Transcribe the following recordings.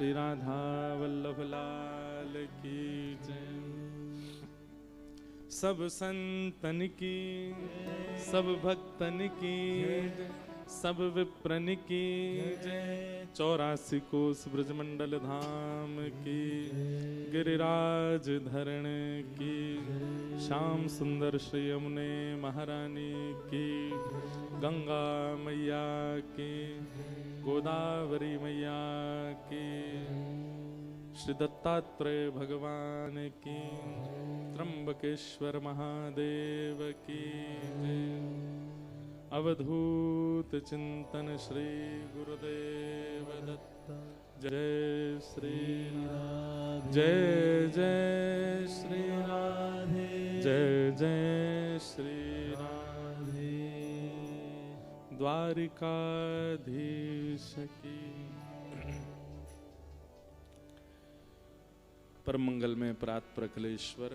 श्री राधा वल्लभ लाल की जय। सब संतन की, सब भक्तन की, सब विप्रन की जय। 84 कोस ब्रजमंडल धाम की, गिरिराज धरण की, श्याम सुंदर श्री यमुने महारानी की, गंगा मैया की, गोदावरी मैया की, श्री दत्तात्रेय भगवान की, त्र्यंबकेश्वर महादेव की जय। अवधूत चिंतन श्री गुरुदेव दत्त। जय श्री राधे, जय जय श्री राधे, जय जय श्री राधे। द्वारिकाधीश की परम मंगल में प्रात प्रकलेश्वर,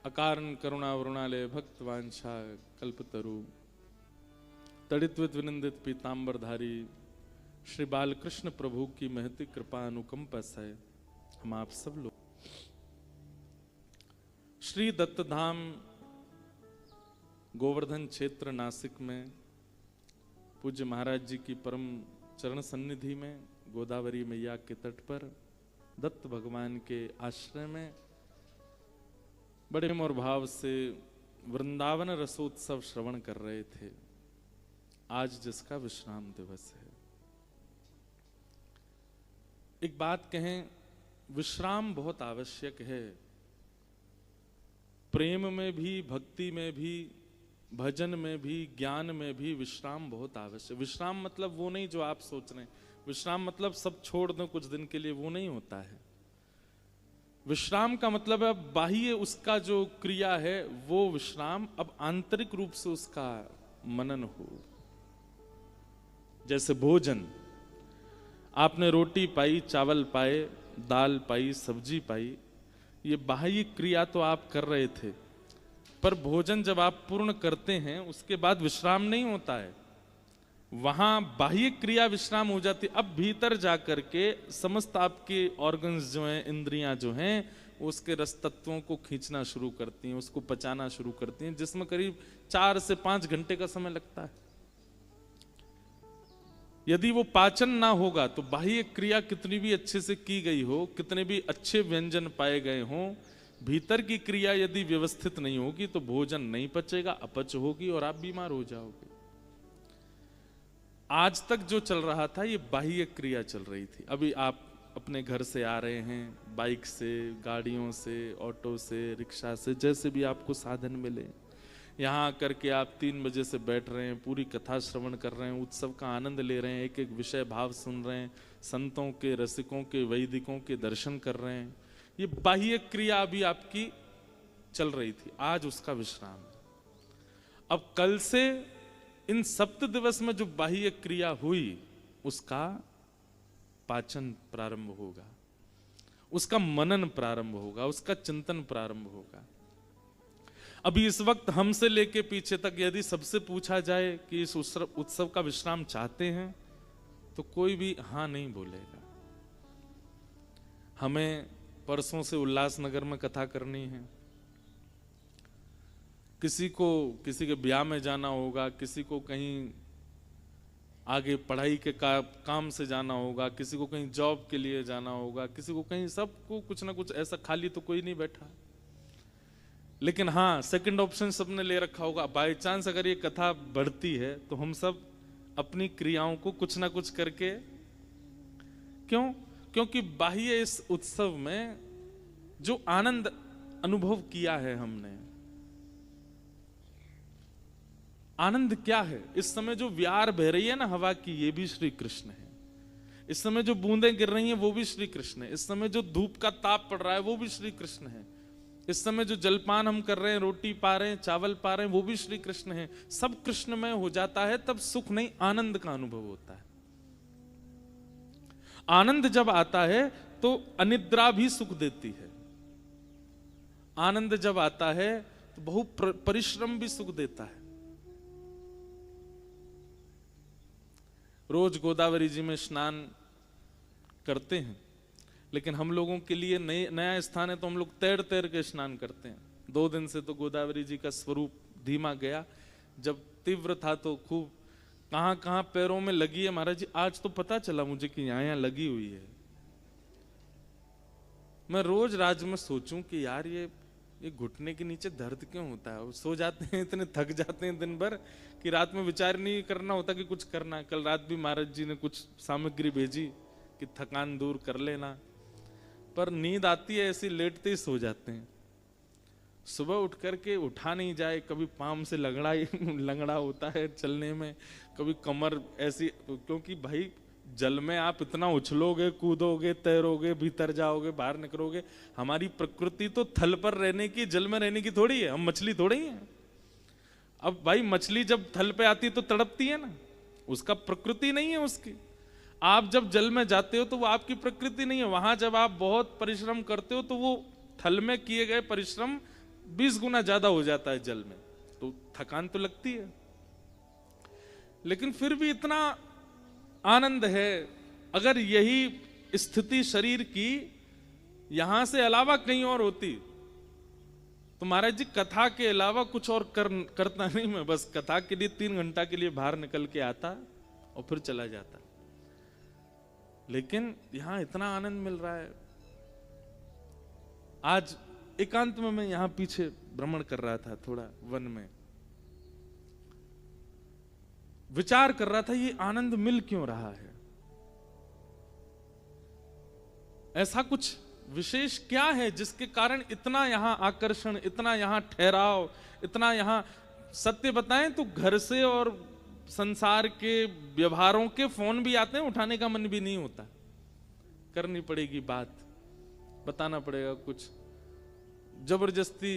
अकारण करुणा वरुणालय भक्त वांछा कल्पतरु, तड़ित विनिंदित पीतांबरधारी श्री बालकृष्ण प्रभु की महती कृपा अनुकंपा से हम आप सब लोग श्री दत्तधाम गोवर्धन क्षेत्र नासिक में पूज्य महाराज जी की परम चरण सन्निधि में गोदावरी मैया के तट पर दत्त भगवान के आश्रय में बड़े प्रेम और भाव से वृंदावन रसोत्सव श्रवण कर रहे थे। आज जिसका विश्राम दिवस है, एक बात कहें, विश्राम बहुत आवश्यक है। प्रेम में भी, भक्ति में भी, भजन में भी, ज्ञान में भी विश्राम बहुत आवश्यक। विश्राम मतलब वो नहीं जो आप सोच रहे हैं, विश्राम मतलब सब छोड़ दो कुछ दिन के लिए, वो नहीं होता है। विश्राम का मतलब है बाह्य उसका जो क्रिया है वो विश्राम, अब आंतरिक रूप से उसका मनन हो। जैसे भोजन, आपने रोटी पाई, चावल पाए, दाल पाई, सब्जी पाई, ये बाह्य क्रिया तो आप कर रहे थे, पर भोजन जब आप पूर्ण करते हैं उसके बाद विश्राम नहीं होता है, वहां बाह्य क्रिया विश्राम हो जाती। अब भीतर जाकर के समस्त आपके ऑर्गन्स जो हैं, इंद्रियां जो हैं, उसके रस तत्वों को खींचना शुरू करती हैं, उसको पचाना शुरू करती हैं, जिसमें करीब 4 से 5 घंटे का समय लगता है। यदि वो पाचन ना होगा तो बाह्य क्रिया कितनी भी अच्छे से की गई हो, कितने भी अच्छे व्यंजन पाए गए हों, भीतर की क्रिया यदि व्यवस्थित नहीं होगी तो भोजन नहीं पचेगा, अपच होगी और आप बीमार हो जाओगे। आज तक जो चल रहा था ये बाह्य क्रिया चल रही थी। अभी आप अपने घर से आ रहे हैं, बाइक से, गाड़ियों से, ऑटो से, रिक्शा से, जैसे भी आपको साधन मिले, यहाँ आकर के आप 3 बजे से बैठ रहे हैं, पूरी कथा श्रवण कर रहे हैं, उत्सव का आनंद ले रहे हैं, एक एक विषय भाव सुन रहे हैं, संतों के, रसिकों के, वैदिकों के दर्शन कर रहे हैं। ये बाह्य क्रिया अभी आपकी चल रही थी, आज उसका विश्राम। अब कल से इन सप्त दिवस में जो बाह्य क्रिया हुई उसका पाचन प्रारंभ होगा, उसका मनन प्रारंभ होगा, उसका चिंतन प्रारंभ होगा। अभी इस वक्त हमसे लेके पीछे तक यदि सबसे पूछा जाए कि इस उत्सव का विश्राम चाहते हैं तो कोई भी हाँ नहीं बोलेगा। हमें परसों से उल्लासनगर में कथा करनी है, किसी को किसी के ब्याह में जाना होगा, किसी को कहीं आगे पढ़ाई के काम से जाना होगा, किसी को कहीं जॉब के लिए जाना होगा, किसी को कहीं, सबको कुछ ना कुछ ऐसा, खाली तो कोई नहीं बैठा। लेकिन हाँ, सेकंड ऑप्शन सबने ले रखा होगा, बाय चांस अगर ये कथा बढ़ती है तो हम सब अपनी क्रियाओं को कुछ ना कुछ करके, क्योंकि बाह्य इस उत्सव में जो आनंद अनुभव किया है हमने, आनंद क्या है? इस समय जो व्यार बह रही है ना हवा की, ये भी श्री कृष्ण है। इस समय जो बूंदें गिर रही हैं वो भी श्री कृष्ण है। इस समय जो धूप का ताप पड़ रहा है वो भी श्री कृष्ण है। इस समय जो जलपान हम कर रहे हैं, रोटी पा रहे हैं, चावल पा रहे हैं, वो भी श्री कृष्ण है। सब कृष्णमय हो जाता है, तब सुख नहीं आनंद का अनुभव होता है। आनंद जब आता है तो अनिद्रा भी सुख देती है। आनंद जब आता है तो बहु परिश्रम भी सुख देता है। रोज गोदावरी जी में स्नान करते हैं, लेकिन हम लोगों के लिए नया स्थान है तो हम लोग तैर तैर के स्नान करते हैं। 2 दिन से तो गोदावरी जी का स्वरूप धीमा गया, जब तीव्र था तो खूब कहां कहां पैरों में लगी है महाराज जी। आज तो पता चला मुझे कि यहां लगी हुई है। मैं रोज राज में सोचूं कि यार ये घुटने के नीचे दर्द क्यों होता है। सो जाते हैं, इतने थक जाते हैं दिन भर कि रात में विचार नहीं करना होता कि कुछ करना है। कल रात भी महाराज जी ने कुछ सामग्री भेजी कि थकान दूर कर लेना, पर नींद आती है ऐसी, लेटते ही सो जाते हैं। सुबह उठ करके उठा नहीं जाए, कभी पाम से लंगड़ा होता है चलने में, कभी कमर ऐसी, क्योंकि भाई जल में आप इतना उछलोगे, कूदोगे, तैरोगे, भीतर जाओगे, बाहर निकलोगे। हमारी प्रकृति तो थल पर रहने की, जल में रहने की थोड़ी है। हम मछली थोड़ी हैं। अब भाई मछली जब थल पे आती है तो तड़पती है ना, उसका प्रकृति नहीं है उसकी। आप जब जल में जाते हो तो वो आपकी प्रकृति नहीं है। वहां जब आप बहुत परिश्रम करते हो तो वो थल में किए गए परिश्रम 20 गुना ज्यादा हो जाता है जल में, तो थकान तो लगती है। लेकिन फिर भी इतना आनंद है। अगर यही स्थिति शरीर की यहां से अलावा कहीं और होती तो महाराज जी कथा के अलावा कुछ और करता नहीं। मैं बस कथा के लिए 3 घंटा के लिए बाहर निकल के आता और फिर चला जाता। लेकिन यहां इतना आनंद मिल रहा है। आज एकांत में मैं यहां पीछे भ्रमण कर रहा था, थोड़ा वन में विचार कर रहा था, ये आनंद मिल क्यों रहा है, ऐसा कुछ विशेष क्या है जिसके कारण इतना यहां आकर्षण, इतना यहां ठहराव, इतना यहां। सत्य बताएं तो घर से और संसार के व्यवहारों के फोन भी आते हैं, उठाने का मन भी नहीं होता। करनी पड़ेगी बात, बताना पड़ेगा कुछ। जबरदस्ती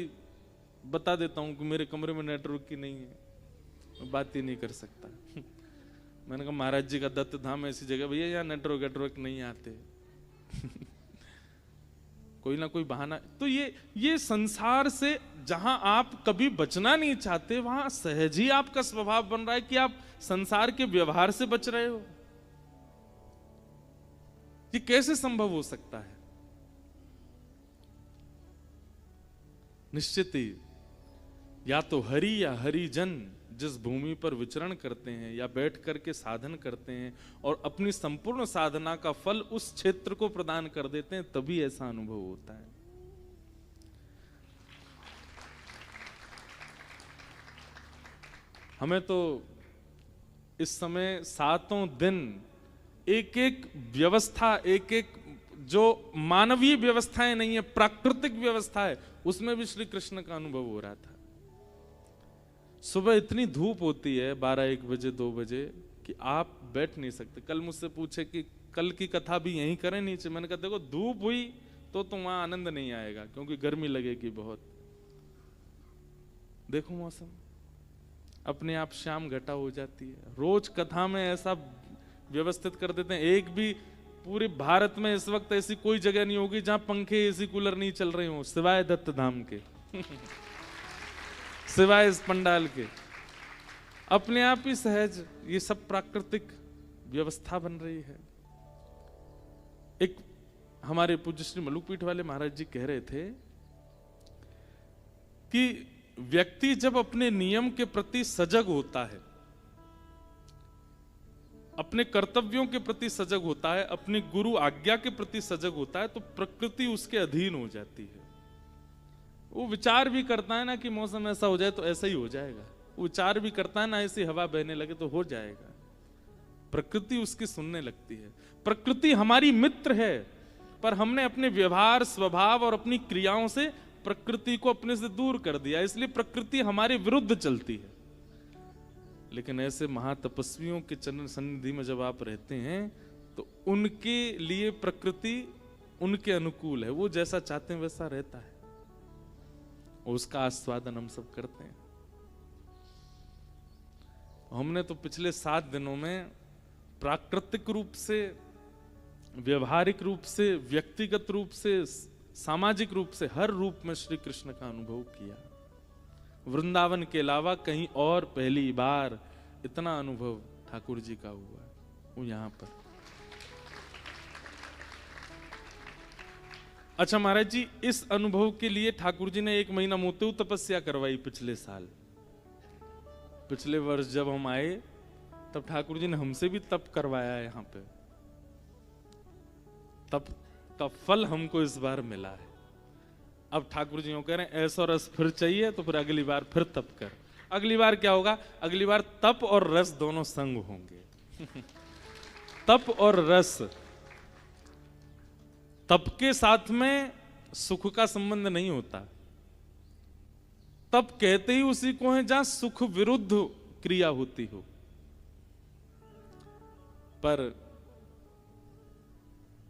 बता देता हूं कि मेरे कमरे में नेटवर्क की नहीं है, बात ही नहीं कर सकता। मैंने कहा महाराज जी का दत्त धाम ऐसी जगह, भैया यहाँ नेटवर्क नहीं आते। कोई ना कोई बहाना। तो ये संसार से जहां आप कभी बचना नहीं चाहते, वहां सहज ही आपका स्वभाव बन रहा है कि आप संसार के व्यवहार से बच रहे हो। ये कैसे संभव हो सकता है? निश्चित ही या तो हरि या हरिजन जिस भूमि पर विचरण करते हैं या बैठ करके साधन करते हैं और अपनी संपूर्ण साधना का फल उस क्षेत्र को प्रदान कर देते हैं, तभी ऐसा अनुभव होता है। हमें तो इस समय 7 दिन एक एक व्यवस्था, एक एक जो मानवीय व्यवस्थाएं नहीं है, प्राकृतिक व्यवस्था है, उसमें भी श्री कृष्ण का अनुभव हो रहा था। सुबह इतनी धूप होती है 12-1 बजे 2 बजे कि आप बैठ नहीं सकते। कल मुझसे पूछे कि कल की कथा भी यहीं करें नीचे। मैंने कहा देखो धूप हुई तो वहां आनंद नहीं आएगा, क्योंकि गर्मी लगेगी बहुत। देखो मौसम अपने आप शाम घटा हो जाती है। रोज कथा में ऐसा व्यवस्थित कर देते हैं। एक भी पूरे भारत में इस वक्त ऐसी कोई जगह नहीं होगी जहां पंखे एसी कूलर नहीं चल रहे हो, सिवाय दत्त धाम के। सिवाय इस पंडाल के। अपने आप ही सहज ये सब प्राकृतिक व्यवस्था बन रही है। एक हमारे पूज्य श्री मलुकपीठ वाले महाराज जी कह रहे थे कि व्यक्ति जब अपने नियम के प्रति सजग होता है, अपने कर्तव्यों के प्रति सजग होता है, अपनी गुरु आज्ञा के प्रति सजग होता है, तो प्रकृति उसके अधीन हो जाती है। वो विचार भी करता है ना कि मौसम ऐसा हो जाए तो ऐसा ही हो जाएगा। वो विचार भी करता है ना ऐसी हवा बहने लगे तो हो जाएगा। प्रकृति उसकी सुनने लगती है। प्रकृति हमारी मित्र है, पर हमने अपने व्यवहार, स्वभाव और अपनी क्रियाओं से प्रकृति को अपने से दूर कर दिया, इसलिए प्रकृति हमारे विरुद्ध चलती है। लेकिन ऐसे महातपस्वियों के चरण सन्निधि में जब आप रहते हैं तो उनके लिए प्रकृति उनके अनुकूल है। वो जैसा चाहते हैं वैसा रहता है, उसका आस्वादन हम सब करते हैं। हमने तो पिछले 7 दिनों में प्राकृतिक रूप से, व्यवहारिक रूप से, व्यक्तिगत रूप से, सामाजिक रूप से, हर रूप में श्री कृष्ण का अनुभव किया। वृंदावन के अलावा कहीं और पहली बार इतना अनुभव ठाकुर जी का हुआ वो यहां पर। अच्छा महाराज जी, इस अनुभव के लिए ठाकुर जी ने 1 महीना मोते तपस्या करवाई पिछले साल। पिछले वर्ष जब हम आए तब ठाकुर जी ने हमसे भी तप करवाया है यहाँ पे। तप का फल हमको इस बार मिला है। अब ठाकुर जी कह रहे हैं ऐसा रस फिर चाहिए तो फिर अगली बार फिर तप कर। अगली बार क्या होगा? अगली बार तप और रस दोनों संग होंगे। तप और रस। तप के साथ में सुख का संबंध नहीं होता। तप कहते ही उसी को है जहां सुख विरुद्ध क्रिया होती हो। पर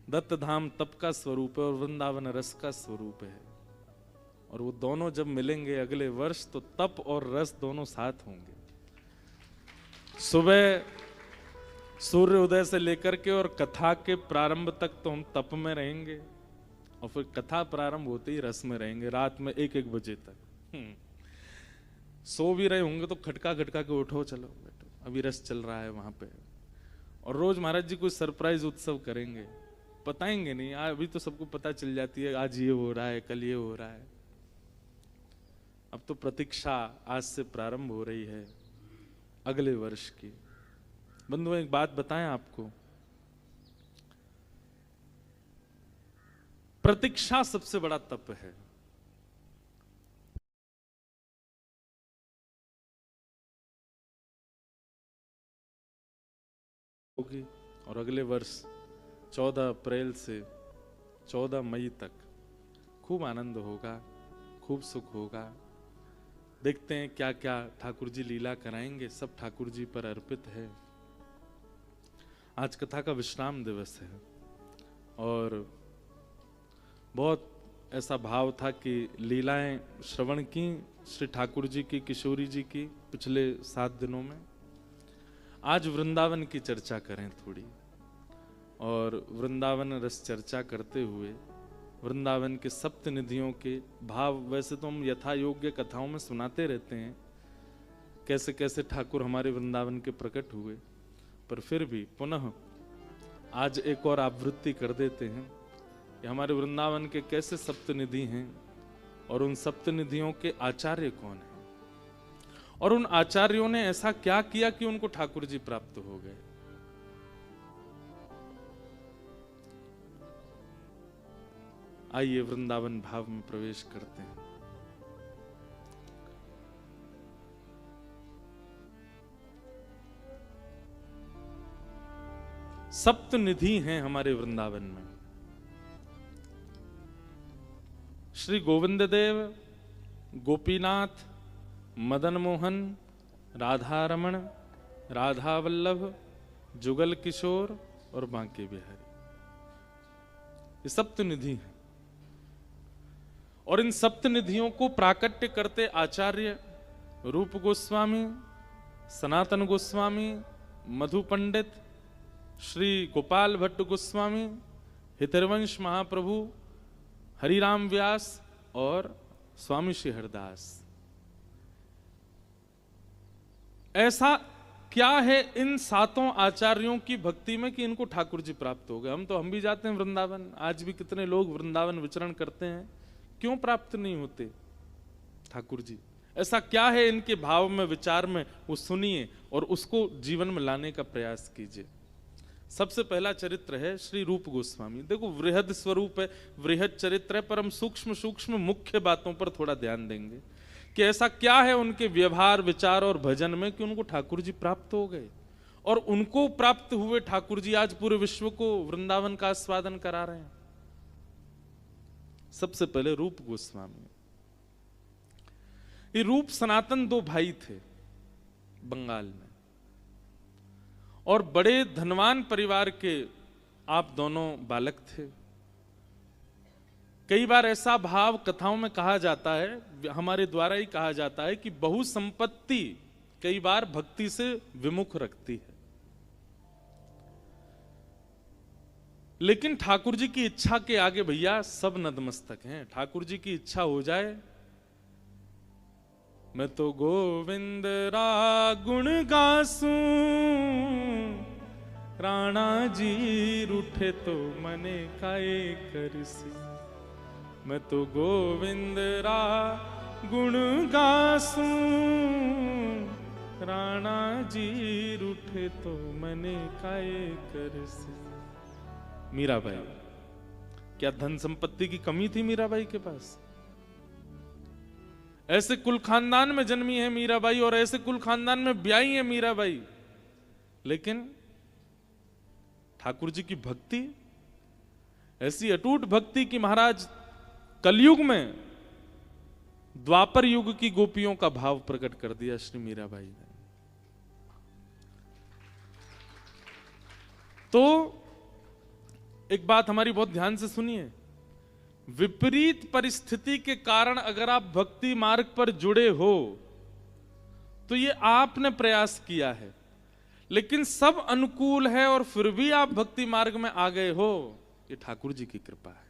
दत्त धाम तप का स्वरूप है और वृंदावन रस का स्वरूप है। और वो दोनों जब मिलेंगे अगले वर्ष तो तप और रस दोनों साथ होंगे। सुबह सूर्य उदय से लेकर के और कथा के प्रारंभ तक तो हम तप में रहेंगे और फिर कथा प्रारंभ होते ही रस में रहेंगे रात में 1-1 बजे तक। सो भी रहे होंगे तो खटका खटका के उठो, चलो बैठो, अभी रस चल रहा है वहां पे। और रोज महाराज जी कोई सरप्राइज उत्सव करेंगे, बताएंगे नहीं। अभी तो सबको पता चल जाती है आज ये हो रहा है, कल ये हो रहा है। अब तो प्रतीक्षा आज से प्रारंभ हो रही है अगले वर्ष की। बंधुओं एक बात बताएं आपको, प्रतीक्षा सबसे बड़ा तप है। होगी और अगले वर्ष 14 अप्रैल से 14 मई तक खूब आनंद होगा, खूब सुख होगा। देखते हैं क्या क्या ठाकुर जी लीला कराएंगे, सब ठाकुर जी पर अर्पित है। आज कथा का विश्राम दिवस है और बहुत ऐसा भाव था कि लीलाएं श्रवण की श्री ठाकुर जी की, किशोरी जी की पिछले 7 दिनों में। आज वृंदावन की चर्चा करें थोड़ी। और वृंदावन रस चर्चा करते हुए वृंदावन के सप्त निधियों के भाव, वैसे तो हम यथा योग्य कथाओं में सुनाते रहते हैं कैसे कैसे ठाकुर हमारे वृंदावन के प्रकट हुए, पर फिर भी पुनः आज एक और आवृत्ति कर देते हैं कि हमारे वृंदावन के कैसे सप्तनिधि हैं और उन सप्तनिधियों के आचार्य कौन हैं और उन आचार्यों ने ऐसा क्या किया कि उनको ठाकुर जी प्राप्त हो गए। आइए वृंदावन भाव में प्रवेश करते हैं। सप्तनिधि हैं हमारे वृंदावन में। श्री गोविंद देव, गोपीनाथ, मदन मोहन, राधा रमण, राधा वल्लभ, जुगल किशोर और बांके बिहारी, ये सप्तनिधि हैं। और इन सप्तनिधियों को प्राकट्य करते आचार्य रूप गोस्वामी, सनातन गोस्वामी, मधु पंडित, श्री गोपाल भट्ट गोस्वामी, हितरवंश महाप्रभु, हरिराम व्यास और स्वामी श्री हरदास। ऐसा क्या है इन 7 आचार्यों की भक्ति में कि इनको ठाकुर जी प्राप्त हो गए। हम भी जाते हैं वृंदावन, आज भी कितने लोग वृंदावन विचरण करते हैं, क्यों प्राप्त नहीं होते ठाकुर जी? ऐसा क्या है इनके भाव में, विचार में, वो सुनिए और उसको जीवन में लाने का प्रयास कीजिए। सबसे पहला चरित्र है श्री रूप गोस्वामी। देखो वृहद स्वरूप है, वृहद चरित्र है, पर हम सूक्ष्म सूक्ष्म मुख्य बातों पर थोड़ा ध्यान देंगे कि ऐसा क्या है उनके व्यवहार, विचार और भजन में कि उनको ठाकुर जी प्राप्त हो गए। और उनको प्राप्त हुए ठाकुर जी आज पूरे विश्व को वृंदावन का आस्वादन करा रहे हैं। सबसे पहले रूप गोस्वामी। ये रूप सनातन 2 भाई थे बंगाल में और बड़े धनवान परिवार के आप दोनों बालक थे। कई बार ऐसा भाव कथाओं में कहा जाता है, हमारे द्वारा ही कहा जाता है कि बहुसंपत्ति कई बार भक्ति से विमुख रखती है। लेकिन ठाकुर जी की इच्छा के आगे भैया सब नतमस्तक हैं। ठाकुर जी की इच्छा हो जाए, मैं तो गोविंद रा गुण गासूं, राणा जी रूठे तो मने काए करसी। मैं तो गोविंद रा गुण गासूं, राणा जी रूठे तो मने काए कर से। मीराबाई, क्या धन संपत्ति की कमी थी मीराबाई के पास? ऐसे कुल खानदान में जन्मी है मीराबाई और ऐसे कुल खानदान में ब्याही है मीराबाई, लेकिन ठाकुर जी की भक्ति, ऐसी अटूट भक्ति कि महाराज कलयुग में द्वापर युग की गोपियों का भाव प्रकट कर दिया श्री मीराबाई ने। तो एक बात हमारी बहुत ध्यान से सुनिए, विपरीत परिस्थिति के कारण अगर आप भक्ति मार्ग पर जुड़े हो तो ये आपने प्रयास किया है, लेकिन सब अनुकूल है और फिर भी आप भक्ति मार्ग में आ गए हो, ये ठाकुर जी की कृपा है।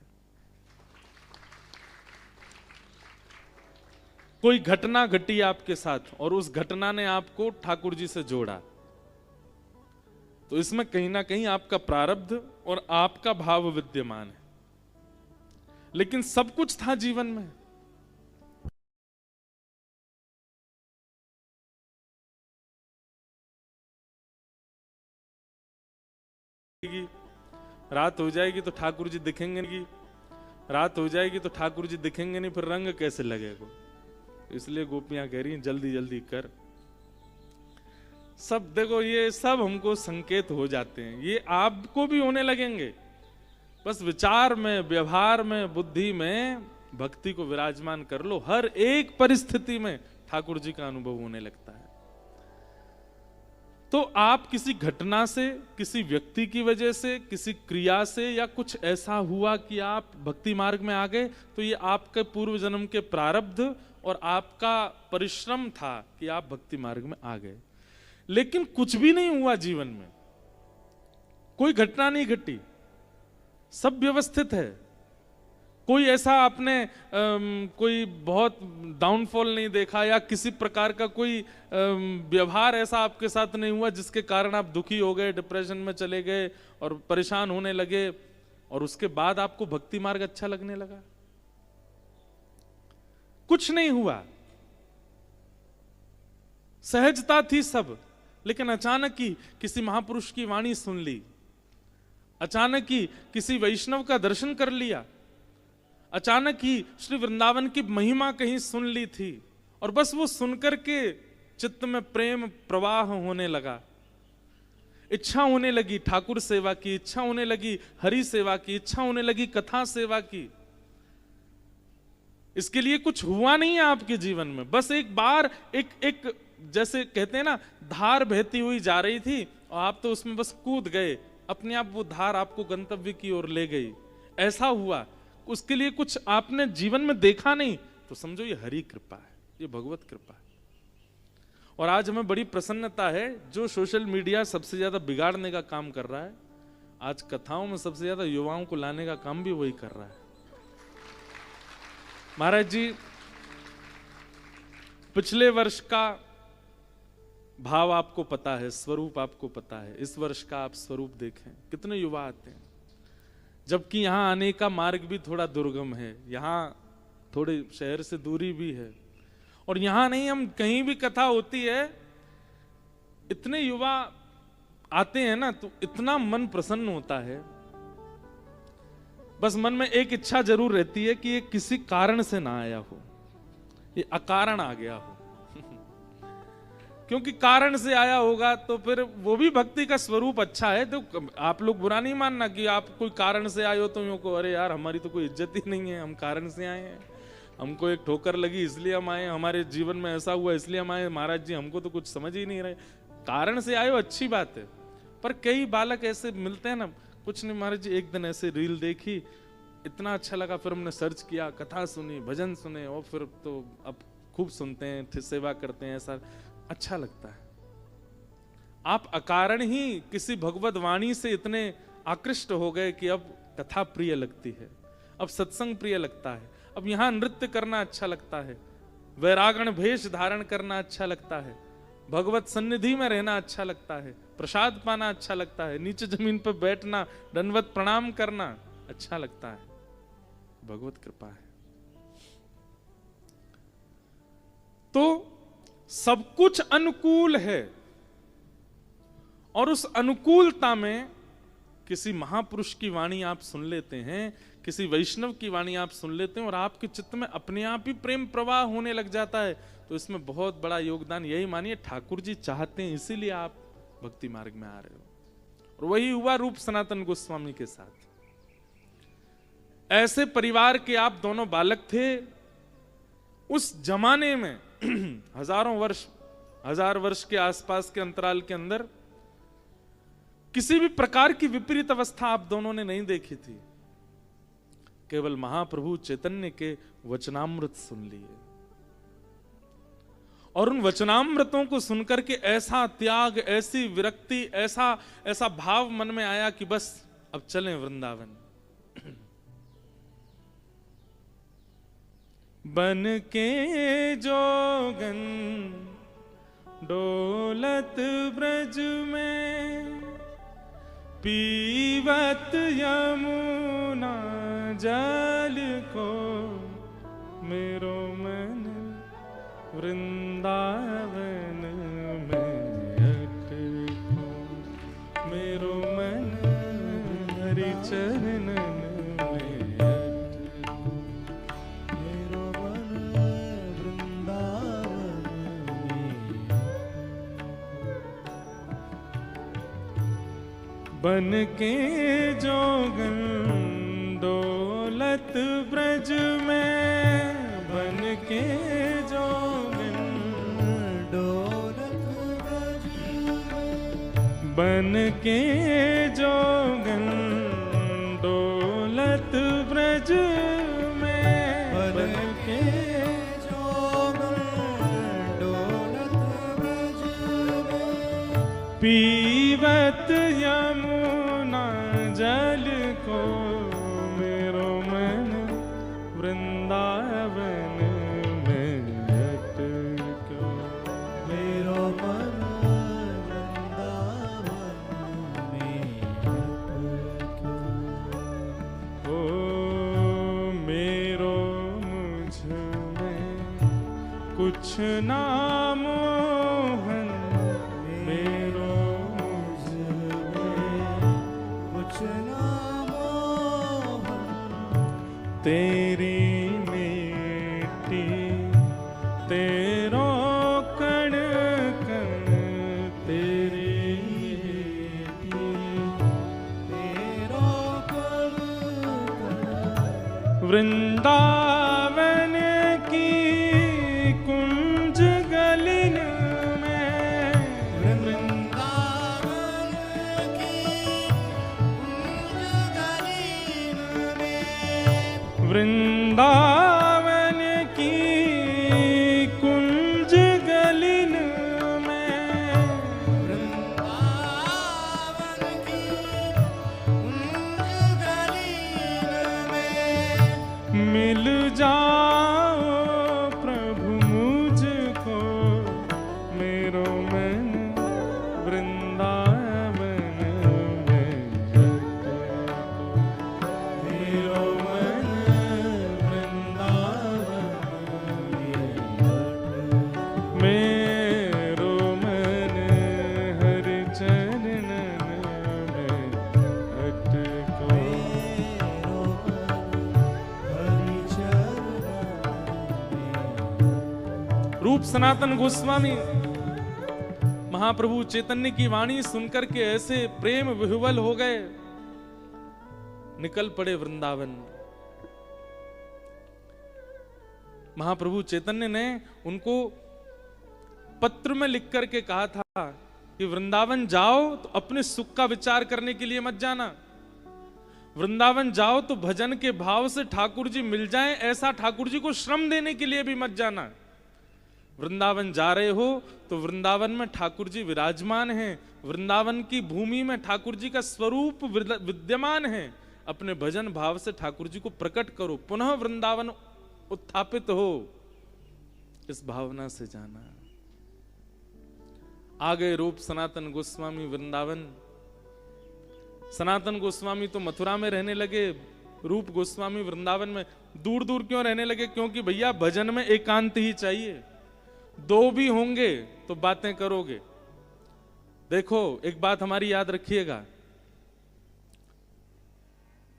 कोई घटना घटी आपके साथ और उस घटना ने आपको ठाकुर जी से जोड़ा, तो इसमें कहीं ना कहीं आपका प्रारब्ध और आपका भाव विद्यमान है, लेकिन सब कुछ था जीवन में। रात हो जाएगी तो ठाकुर जी दिखेंगे नहीं, रात हो जाएगी तो ठाकुर जी दिखेंगे नहीं, फिर रंग कैसे लगेगा? इसलिए गोपियां कह रही हैं जल्दी जल्दी कर। सब देखो, ये सब हमको संकेत हो जाते हैं, ये आपको भी होने लगेंगे। बस विचार में, व्यवहार में, बुद्धि में भक्ति को विराजमान कर लो, हर एक परिस्थिति में ठाकुर जी का अनुभव होने लगता है। तो आप किसी घटना से, किसी व्यक्ति की वजह से, किसी क्रिया से, या कुछ ऐसा हुआ कि आप भक्ति मार्ग में आ गए, तो ये आपके पूर्व जन्म के प्रारब्ध और आपका परिश्रम था कि आप भक्ति मार्ग में आ गए। लेकिन कुछ भी नहीं हुआ जीवन में, कोई घटना नहीं घटी, सब व्यवस्थित है। कोई ऐसा आपने कोई बहुत डाउनफॉल नहीं देखा, या किसी प्रकार का कोई व्यवहार ऐसा आपके साथ नहीं हुआ जिसके कारण आप दुखी हो गए, डिप्रेशन में चले गए और परेशान होने लगे, और उसके बाद आपको भक्ति मार्ग अच्छा लगने लगा। कुछ नहीं हुआ, सहजता थी सब। लेकिन अचानक ही किसी महापुरुष की वाणी सुन ली, अचानक ही किसी वैष्णव का दर्शन कर लिया, अचानक ही श्री वृंदावन की महिमा कहीं सुन ली थी, और बस वो सुनकर के चित्त में प्रेम प्रवाह होने लगा, इच्छा होने लगी ठाकुर सेवा की, इच्छा होने लगी हरि सेवा की, इच्छा होने लगी कथा सेवा की। इसके लिए कुछ हुआ नहीं है आपके जीवन में, बस एक बार एक जैसे कहते हैं ना, धार बहती हुई जा रही थी और आप तो उसमें बस कूद गए, अपने आप वो धार आपको गंतव्य की ओर ले गई, ऐसा हुआ। उसके लिए कुछ आपने जीवन में देखा नहीं, तो समझो ये हरि कृपा है, ये भगवत कृपा है। और आज हमें बड़ी प्रसन्नता है, जो सोशल मीडिया सबसे ज्यादा बिगाड़ने का काम कर रहा है, आज कथाओं में सबसे ज्यादा युवाओं को लाने का काम भी वही कर रहा है। महाराज जी, पिछले वर्ष का भाव आपको पता है, स्वरूप आपको पता है, इस वर्ष का आप स्वरूप देखें, कितने युवा आते हैं, जबकि यहां आने का मार्ग भी थोड़ा दुर्गम है, यहां थोड़े शहर से दूरी भी है, और यहां नहीं, हम कहीं भी कथा होती है, इतने युवा आते हैं ना, तो इतना मन प्रसन्न होता है। बस मन में एक इच्छा जरूर रहती है कि ये किसी कारण से ना आया हो, ये अकारण आ गया हो क्योंकि कारण से आया होगा तो फिर वो भी भक्ति का स्वरूप अच्छा है। तो आप लोग बुरा नहीं मानना कि आप कोई कारण से आए हो तो यूं को, अरे यार हमारी तो कोई इज्जत ही नहीं है, हम कारण से आए हैं, हमको एक ठोकर लगी इसलिए हम आए, हमारे जीवन में ऐसा हुआ इसलिए हम आए। महाराज जी, हमको तो कुछ समझ ही नहीं रहे, कारण से आए हो अच्छी बात है, पर कई बालक ऐसे मिलते हैं ना, कुछ नहीं महाराज जी, एक दिन ऐसे रील देखी, इतना अच्छा लगा, फिर हमने सर्च किया, कथा सुनी, भजन सुने, और फिर तो अब खूब सुनते हैं, सेवा करते हैं, ऐसा अच्छा लगता है। आप अकारण ही किसी भगवत वाणी से इतने आकृष्ट हो गए कि अब कथा प्रिय लगती है, अब सत्संग प्रिय लगता है, अब यहां नृत्य करना अच्छा लगता है, वैरागण भेष धारण करना अच्छा लगता है, भगवत सन्निधि में रहना अच्छा लगता है, प्रसाद पाना अच्छा लगता है, नीचे जमीन पर बैठना, दंडवत प्रणाम करना अच्छा लगता है। भगवत कृपा है। तो सब कुछ अनुकूल है, और उस अनुकूलता में किसी महापुरुष की वाणी आप सुन लेते हैं, किसी वैष्णव की वाणी आप सुन लेते हैं, और आपके चित्त में अपने आप ही प्रेम प्रवाह होने लग जाता है, तो इसमें बहुत बड़ा योगदान यही मानिए ठाकुर जी चाहते हैं, इसीलिए आप भक्ति मार्ग में आ रहे हो। और वही हुआ रूप सनातन गोस्वामी के साथ। ऐसे परिवार के आप दोनों बालक थे। उस जमाने में हजार वर्ष के आसपास के अंतराल के अंदर किसी भी प्रकार की विपरीत अवस्था आप दोनों ने नहीं देखी थी। केवल महाप्रभु चैतन्य के वचनामृत सुन लिए, और उन वचनामृतों को सुनकर के ऐसा त्याग, ऐसी विरक्ति, ऐसा भाव मन में आया कि बस अब चलें वृंदावन। बन के जोगन डोलत ब्रज में, पीवत यमुना जल को, मेरो मन वृंदावन में अटको, मेरो मन हरि चरणन में अटको, मेरो मन वृंदावन में। बन के जोगन डोलत ब्रज में, बन के जोगन डोलत ब्रज में, बन के जोगन डोलत ब्रज में, बन के जोगन डोलत ब्रज में, पीवत यमुना जल को, मेरो मन वृंदावन में अटको, मेरो मन वृंदावन में अटको। ओ मेरो मुझ में कुछ ना मोहन, मेरो मुझ में कुछ ना मोहन, तेरी मेटी तेरो कण कण, तेरी मेटी तेरो कण कण, वृंदावन की कुंज गलिन में, वृंदावन की कुंज गलिन में, वृंदावन की कुंज गलिन में, वृंदावन की कुंज गलिन में, मिल जाओ प्रभु मुझको, मेरो मन वृंदावन में अटको, मेरो मन मेरो मन हरि चरणन में अटको, मेरो मन हरि चरणन में। रूप सनातन गोस्वामी महाप्रभु चैतन्य की वाणी सुनकर के ऐसे प्रेम विह्वल हो गए, निकल पड़े वृंदावन। महाप्रभु चैतन्य ने उनको पत्र में लिख करके कहा था कि वृंदावन जाओ तो अपने सुख का विचार करने के लिए मत जाना, वृंदावन जाओ तो भजन के भाव से ठाकुर जी मिल जाएं, ऐसा ठाकुर जी को श्रम देने के लिए भी मत जाना। वृंदावन जा रहे हो तो वृंदावन में ठाकुर जी विराजमान हैं, वृंदावन की भूमि में ठाकुर जी का स्वरूप विद्यमान है, अपने भजन भाव से ठाकुर जी को प्रकट करो, पुनः वृंदावन उत्थापित हो, इस भावना से जाना। आ गए रूप सनातन गोस्वामी वृंदावन। सनातन गोस्वामी तो मथुरा में रहने लगे, रूप गोस्वामी वृंदावन में दूर दूर क्यों रहने लगे? क्योंकि भैया भजन में एकांत ही चाहिए। दो भी होंगे तो बातें करोगे। देखो एक बात हमारी याद रखिएगा,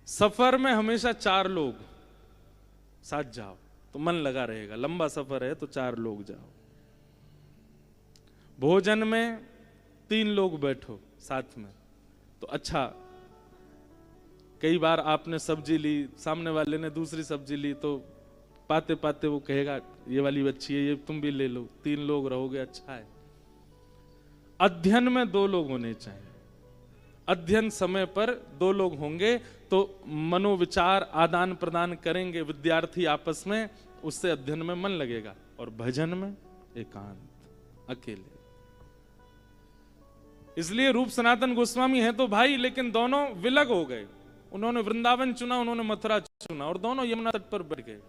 सफर में हमेशा 4 लोग साथ जाओ तो मन लगा रहेगा। लंबा सफर है तो 4 लोग जाओ। भोजन में 3 लोग बैठो साथ में तो अच्छा। कई बार आपने सब्जी ली, सामने वाले ने दूसरी सब्जी ली, तो पाते पाते वो कहेगा ये वाली अच्छी है, ये तुम भी ले लो। 3 लोग रहोगे, अच्छा है। अध्ययन में 2 लोग होने चाहिए। अध्ययन समय पर 2 लोग होंगे तो मनोविचार आदान प्रदान करेंगे विद्यार्थी आपस में, उससे अध्ययन में मन लगेगा। और भजन में एकांत, अकेले। इसलिए रूप सनातन गोस्वामी है तो भाई, लेकिन दोनों विलग हो गए। उन्होंने वृंदावन चुना, उन्होंने मथुरा चुना, और दोनों यमुना तट पर बैठ गए।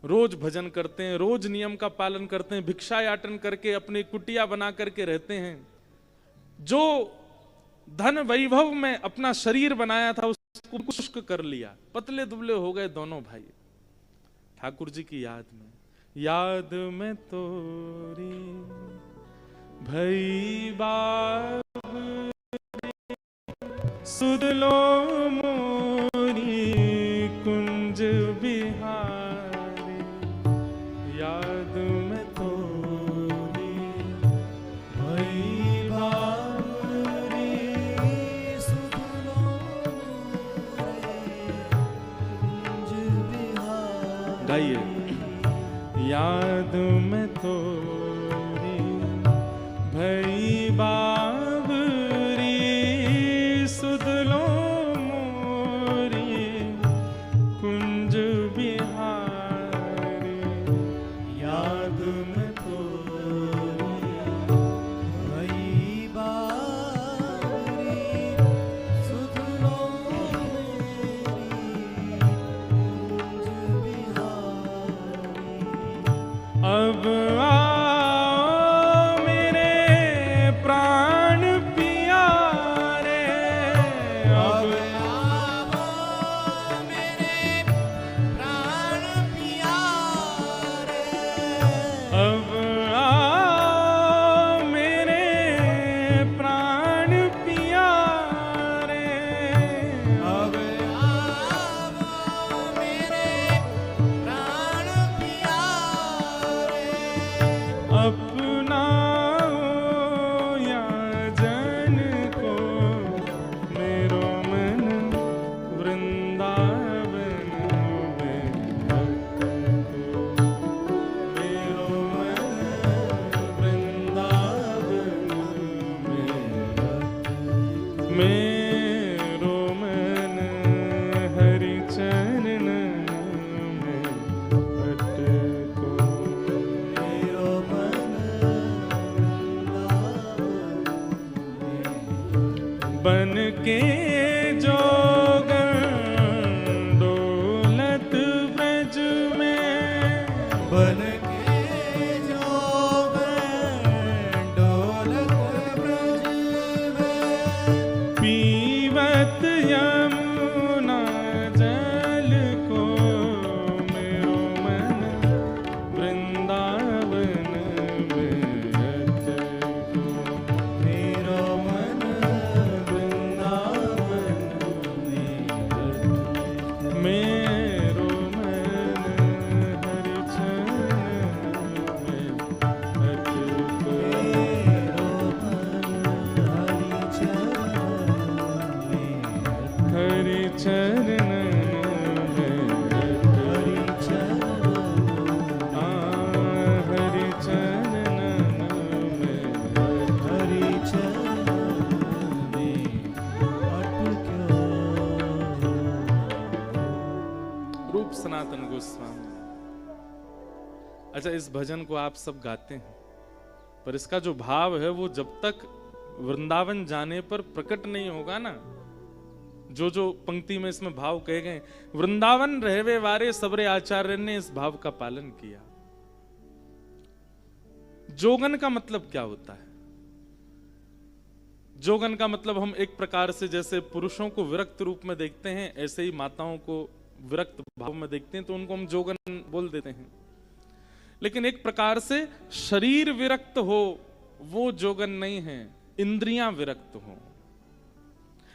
रोज भजन करते हैं, रोज नियम का पालन करते हैं, भिक्षा याटन करके अपनी कुटिया बना करके रहते हैं। जो धन वैभव में अपना शरीर बनाया था उसको शुष्क कर लिया, पतले दुबले हो गए दोनों भाई ठाकुर जी की याद में। याद में तोरी भई बाब सुध लो मोरी कुंज बिहारी। याद में तोरी भई बाबरी सुध लो कुंज बिहारी। गाइए। याद में तोरी भई बाबरी सुध लो मोरी कुंज बिहारी। याद में तोरी भई बाबरी सुध लो मोरी कुंज बिहारी। अब बन के जोगन डोलत ब्रज में, बन के जोगन डोलत ब्रज में, पीवत यमुना जल को मेरो मन वृंदावन में रख को। मेरो मन मेरो मन हरि चरण में रख को। हरि चरण में हरि चरण हरि चरण में हरि चरण में अटक्यो। रूप सनातन गोस्वामी। अच्छा, इस भजन को आप सब गाते हैं, पर इसका जो भाव है वो जब तक वृंदावन जाने पर प्रकट नहीं होगा ना। जो पंक्ति में इसमें भाव कहे गए, वृंदावन रहवे वारे सबरे आचार्य ने इस भाव का पालन किया। जोगन का मतलब क्या होता है? जोगन का मतलब हम एक प्रकार से जैसे पुरुषों को विरक्त रूप में देखते हैं, ऐसे ही माताओं को विरक्त भाव में देखते हैं, तो उनको हम जोगन बोल देते हैं। लेकिन एक प्रकार से शरीर विरक्त हो वो जोगन नहीं है, इंद्रियां विरक्त हो।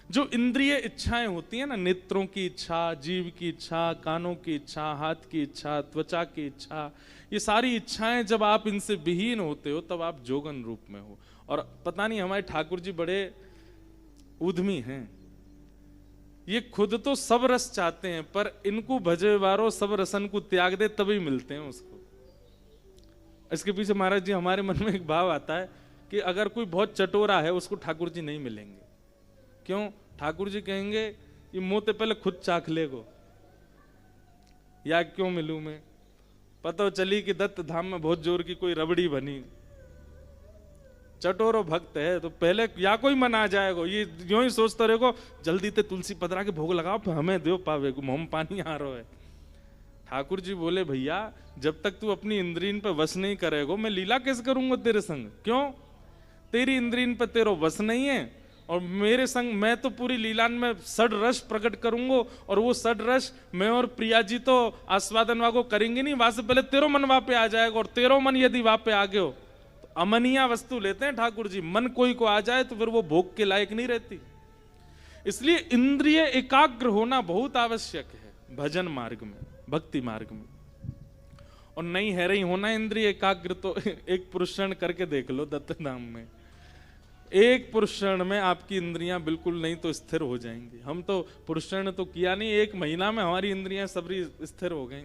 जो इंद्रिय इच्छाएं होती है ना, नेत्रों की इच्छा, जीव की इच्छा, कानों की इच्छा, हाथ की इच्छा, त्वचा की इच्छा, ये सारी इच्छाएं जब आप इनसे विहीन होते हो तब आप जोगन रूप में हो। और पता नहीं हमारे ठाकुर जी बड़े उद्यमी हैं, ये खुद तो सब रस चाहते हैं पर इनको भजे वारो सब रसन को त्याग दे तभी मिलते हैं उसको। इसके पीछे महाराज जी हमारे मन में एक भाव आता है कि अगर कोई बहुत चटोरा है उसको ठाकुर जी नहीं मिलेंगे। क्यों? ठाकुर जी कहेंगे ये मोते पहले खुद चाख ले गो, या क्यों मिलूं मैं? पता चली कि दत्त धाम में बहुत जोर की कोई रबड़ी बनी, चटोरो भक्त है तो पहले या कोई मना जाएगा, ये यूं ही सोचता रहेगो जल्दी ते तुलसी पतरा के भोग लगाओ फिर हमें दो पावे मुंह पानी आ रहा है। ठाकुर जी बोले भैया जब तक तू अपनी इंद्रियन पर वश नहीं करेगो मैं लीला कैसे करूंगा तेरे संग? क्यों? तेरी इंद्रियन पर तेरो वश नहीं है और मेरे संग मैं तो पूरी लीलान में सड रस प्रकट करूंगा, और वो सड रस मैं और प्रिया जी तो आस्वादन वागो करेंगे नहीं, वहां से पहले तेरो मन वहां पे आ जाएगा, और तेरो मन यदि वहां पे आ गयो तो अमनिया वस्तु लेते हैं ठाकुर जी। मन कोई को आ जाए तो फिर वो भोग के लायक नहीं रहती। इसलिए इंद्रिय एकाग्र होना बहुत आवश्यक है भजन मार्ग में, भक्ति मार्ग में। और नहीं है रही होना इंद्रिय एकाग्र तो एक पुरुषण करके देख लो दत्त धाम में, एक पुरुषण में आपकी इंद्रियां बिल्कुल नहीं तो स्थिर हो जाएंगी। हम तो पुरुषण तो किया नहीं, 1 महीना में हमारी इंद्रियां सबरी स्थिर हो गई।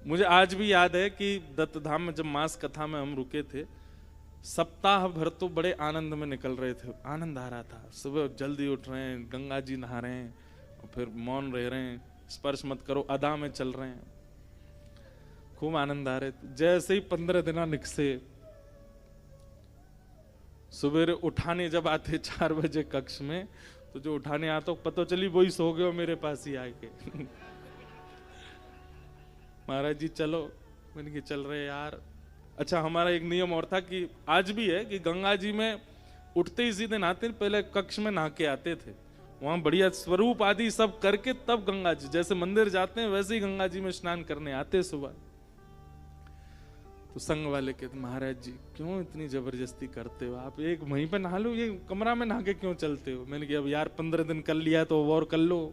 मुझे आज भी याद है कि दत्त धाम में जब मास कथा में हम रुके थे, सप्ताह भर तो बड़े आनंद में निकल रहे थे, आनंद आ रहा था। सुबह जल्दी उठ रहे हैं, गंगा जी नहा रहे हैं, और फिर मौन रह रहे हैं, स्पर्श मत करो अदा में चल रहे हैं, खूब आनंद आ रहे थे। जैसे ही 15 दिन निकसे, सुबह उठाने जब आते 4 बजे कक्ष में, तो जो उठाने आता पता चली वही सो गए मेरे पास ही आके महाराज जी चलो, मैंने कहा चल रहे यार। अच्छा हमारा एक नियम और था कि आज भी है कि गंगा जी में उठते ही सीधे नहाते, पहले कक्ष में नहा के आते थे, वहां बढ़िया स्वरूप आदि सब करके तब गंगा जी, जैसे मंदिर जाते हैं वैसे ही गंगा जी में स्नान करने आते सुबह। तो संग वाले कहते महाराज जी क्यों इतनी जबरदस्ती करते हो आप, एक वहीं पे नहा लो, ये कमरा में नहा के क्यों चलते हो? मैंने कहा अब यार 15 दिन कर लिया तो और कर लो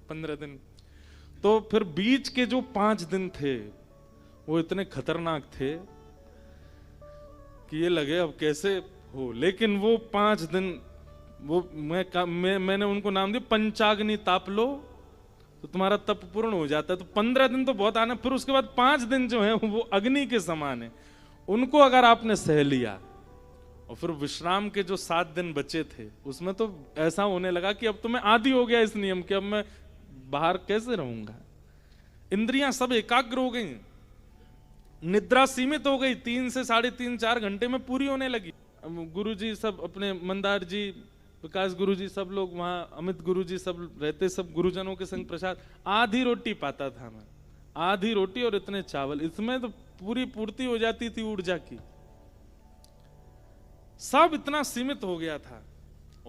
15 दिन। तो फिर बीच के जो 5 दिन थे वो इतने खतरनाक थे कि ये लगे अब कैसे हो। लेकिन वो 5 दिन वो मैंने उनको नाम दिया पंचाग्नि ताप लो तो तुम्हारा तप पूर्ण हो जाता है। तो 15 दिन तो बहुत आना, फिर उसके बाद 5 दिन जो है वो अग्नि के समान है, उनको अगर आपने सह लिया और फिर विश्राम के जो 7 दिन बचे थे उसमें तो ऐसा होने लगा कि अब तो मैं आदी हो गया इस नियम के, अब मैं बाहर कैसे रहूंगा। इंद्रियां सब एकाग्र हो गई, निद्रा सीमित हो गई, 3 से 3.5-4 घंटे में पूरी होने लगी। गुरुजी सब अपने मंदार जी, विकास गुरुजी सब लोग वहां, अमित गुरुजी सब रहते, सब गुरुजनों के संग प्रसाद, आधी रोटी पाता था मैं, आधी रोटी और इतने चावल, इसमें तो पूरी पूर्ति हो जाती थी ऊर्जा की। सब इतना सीमित हो गया था।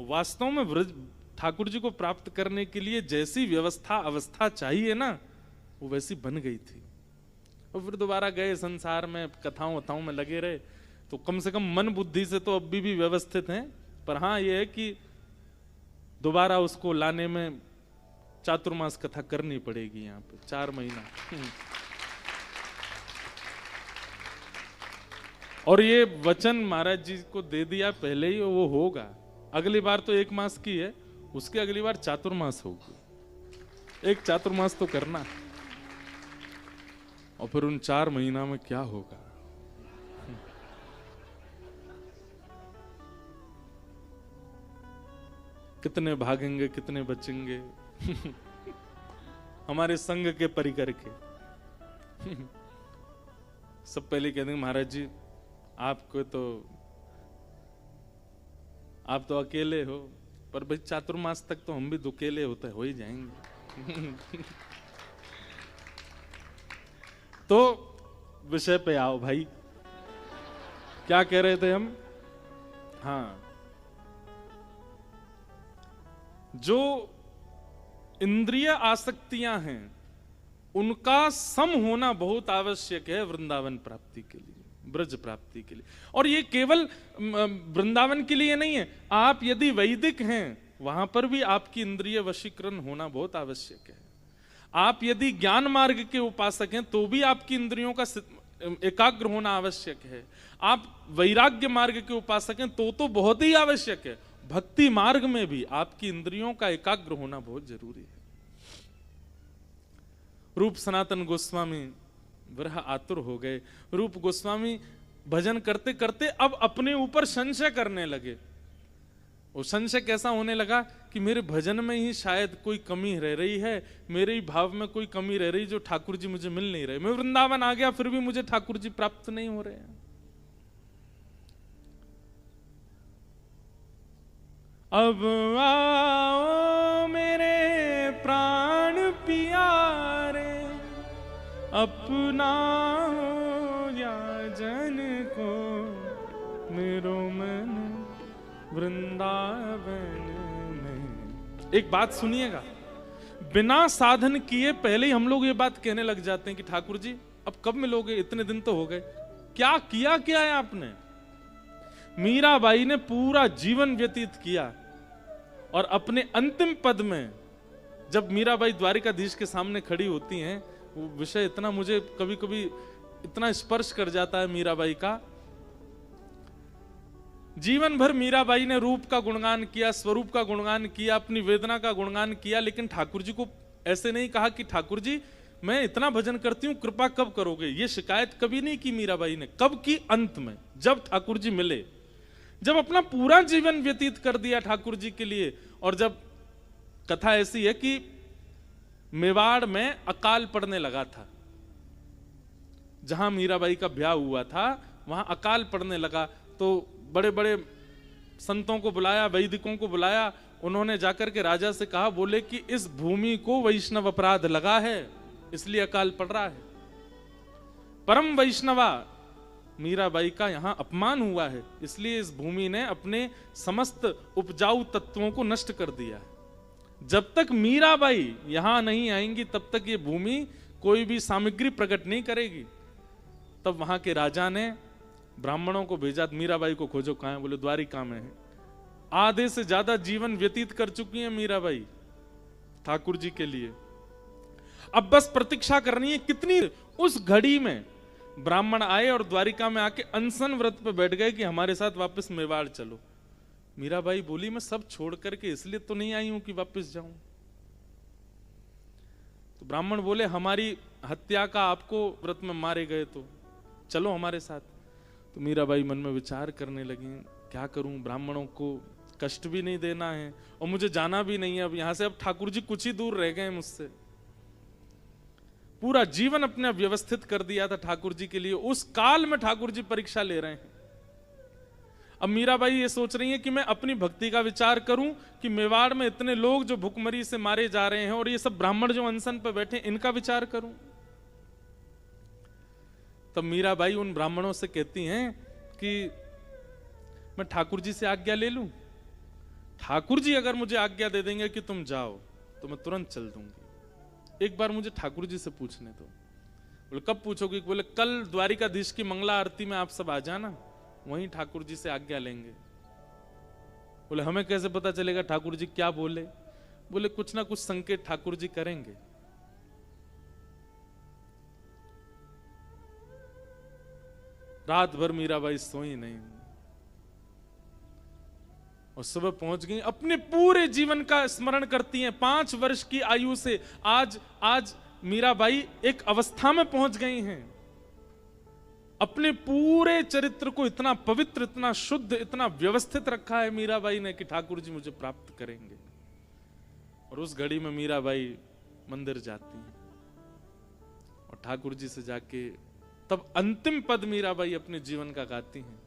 वास्तव में व्रज ठाकुर जी को प्राप्त करने के लिए जैसी व्यवस्था अवस्था चाहिए ना, वो वैसी बन गई थी। और फिर दोबारा गए संसार में, कथाओं वथाओं में लगे रहे, तो कम से कम मन बुद्धि से तो अभी भी व्यवस्थित हैं। पर हाँ ये है कि दोबारा उसको लाने में चातुर्मास कथा करनी पड़ेगी यहाँ पे 4 महीना। और ये वचन महाराज जी को दे दिया पहले ही, वो होगा। अगली बार तो 1 मास की है, उसके अगली बार चातुर्मास होगी। एक चातुर्मास तो करना, और फिर उन 4 महीना में क्या होगा। कितने भागेंगे कितने बचेंगे हमारे संग के परिकर के सब पहले कह देंगे महाराज जी आपको तो, आप तो अकेले हो, पर भाई चातुर्मास तक तो हम भी दुकेले होते हो ही जाएंगे तो विषय पे आओ भाई, क्या कह रहे थे हम? हाँ, जो इंद्रिय आसक्तियां हैं उनका सम होना बहुत आवश्यक है वृंदावन प्राप्ति के लिए, ब्रज प्राप्ति के लिए। और ये केवल वृंदावन के लिए नहीं है, आप यदि वैदिक हैं वहां पर भी आपकी इंद्रिय वशीकरण होना बहुत आवश्यक है। आप यदि ज्ञान मार्ग के उपासक हैं तो भी आपकी इंद्रियों का एकाग्र होना आवश्यक है। आप वैराग्य मार्ग के उपासक हैं तो बहुत ही आवश्यक है। भक्ति मार्ग में भी आपकी इंद्रियों का एकाग्र होना बहुत जरूरी है। रूप सनातन गोस्वामी वह आतुर हो गए। रूप गोस्वामी भजन करते करते अब अपने ऊपर संशय करने लगे। वो संशय कैसा होने लगा कि मेरे भजन में ही शायद कोई कमी रह रही है, मेरे ही भाव में कोई कमी रह रही जो ठाकुर जी मुझे मिल नहीं रहे। मैं वृंदावन आ गया फिर भी मुझे ठाकुर जी प्राप्त नहीं हो रहे हैं। अब आओ मेरे प्राण प्यारे, अपना हो या जन को मेरो मन वृंदावन में। एक बात सुनिएगा, बिना साधन किए पहले ही हम लोग ये बात कहने लग जाते हैं कि ठाकुर जी अब कब मिलोगे, इतने दिन तो हो गए। क्या किया क्या है आपने? मीराबाई ने पूरा जीवन व्यतीत किया और अपने अंतिम पद में जब मीराबाई द्वारिकाधीश के सामने खड़ी होती हैं, वो विषय इतना मुझे कभी कभी इतना स्पर्श कर जाता है मीराबाई का। जीवन भर मीराबाई ने रूप का गुणगान किया, स्वरूप का गुणगान किया, अपनी वेदना का गुणगान किया, लेकिन ठाकुर जी को ऐसे नहीं कहा कि ठाकुर जी मैं इतना भजन करती हूं, कृपा कब करोगे। ये शिकायत कभी नहीं की मीराबाई ने। कब की? अंत में, जब ठाकुर जी मिले, जब अपना पूरा जीवन व्यतीत कर दिया ठाकुर जी के लिए। और जब कथा ऐसी है कि मेवाड़ में अकाल पड़ने लगा था, जहां मीराबाई का ब्याह हुआ था वहां अकाल पड़ने लगा, तो बड़े बड़े संतों को बुलाया, वैदिकों को बुलाया। उन्होंने जाकर के राजा से कहा, बोले कि इस भूमि को वैष्णव अपराध लगा है इसलिए अकाल पड़ रहा है। परम वैष्णवा मीराबाई का यहां अपमान हुआ है, इसलिए इस भूमि ने अपने समस्त उपजाऊ तत्वों को नष्ट कर दिया है। जब तक मीराबाई यहां नहीं आएंगी तब तक ये भूमि कोई भी सामग्री प्रकट नहीं करेगी। तब वहां के राजा ने ब्राह्मणों को भेजा, मीराबाई को खोजो, कहां है? बोले द्वारिका में है। आधे से ज्यादा जीवन व्यतीत कर चुकी है मीराबाई ठाकुर जी के लिए। अब बस प्रतीक्षा करनी है कितनी। उस घड़ी में ब्राह्मण आए और द्वारिका में आके अनशन व्रत पे बैठ गए कि हमारे साथ वापस मेवाड़ चलो। मीराबाई बोली, मैं सब छोड़ करके इसलिए तो नहीं आई हूं कि वापस जाऊं। तो ब्राह्मण बोले, हमारी हत्या का आपको व्रत में मारे गए तो चलो हमारे साथ। तो मीराबाई मन में विचार करने लगी, क्या करूं, ब्राह्मणों को कष्ट भी नहीं देना है और मुझे जाना भी नहीं है अब यहां से। अब ठाकुर जी कुछ ही दूर रह गए मुझसे। पूरा जीवन अपने व्यवस्थित कर दिया था ठाकुर जी के लिए। उस काल में ठाकुर जी परीक्षा ले रहे हैं। अब मीराबाई ये सोच रही है कि मैं अपनी भक्ति का विचार करूं कि मेवाड़ में इतने लोग जो भुखमरी से मारे जा रहे हैं और ये सब ब्राह्मण जो अनशन पर बैठे, इनका विचार करूं। तब मीराबाई उन ब्राह्मणों से कहती हैं कि मैं ठाकुर जी से आज्ञा ले लूं। ठाकुर जी अगर मुझे आज्ञा दे देंगे कि तुम जाओ तो मैं तुरंत चल दूंगी। एक बार मुझे ठाकुर जी से पूछने दो। बोले कब पूछोगी? बोले कल द्वारिकाधीश की मंगला आरती में आप सब आ जाना, वहीं ठाकुर जी से आज्ञा लेंगे। बोले हमें कैसे पता चलेगा ठाकुर जी क्या बोले? बोले कुछ ना कुछ संकेत ठाकुर जी करेंगे। रात भर मीराबाई सोई नहीं और सुबह पहुंच गई। अपने पूरे जीवन का स्मरण करती हैं। 5 वर्ष की आयु से आज मीराबाई एक अवस्था में पहुंच गई हैं। अपने पूरे चरित्र को इतना पवित्र, इतना शुद्ध, इतना व्यवस्थित रखा है मीराबाई ने कि ठाकुर जी मुझे प्राप्त करेंगे। और उस घड़ी में मीराबाई मंदिर जाती हैं और ठाकुर जी से जाके तब अंतिम पद मीराबाई अपने जीवन का गाती हैं।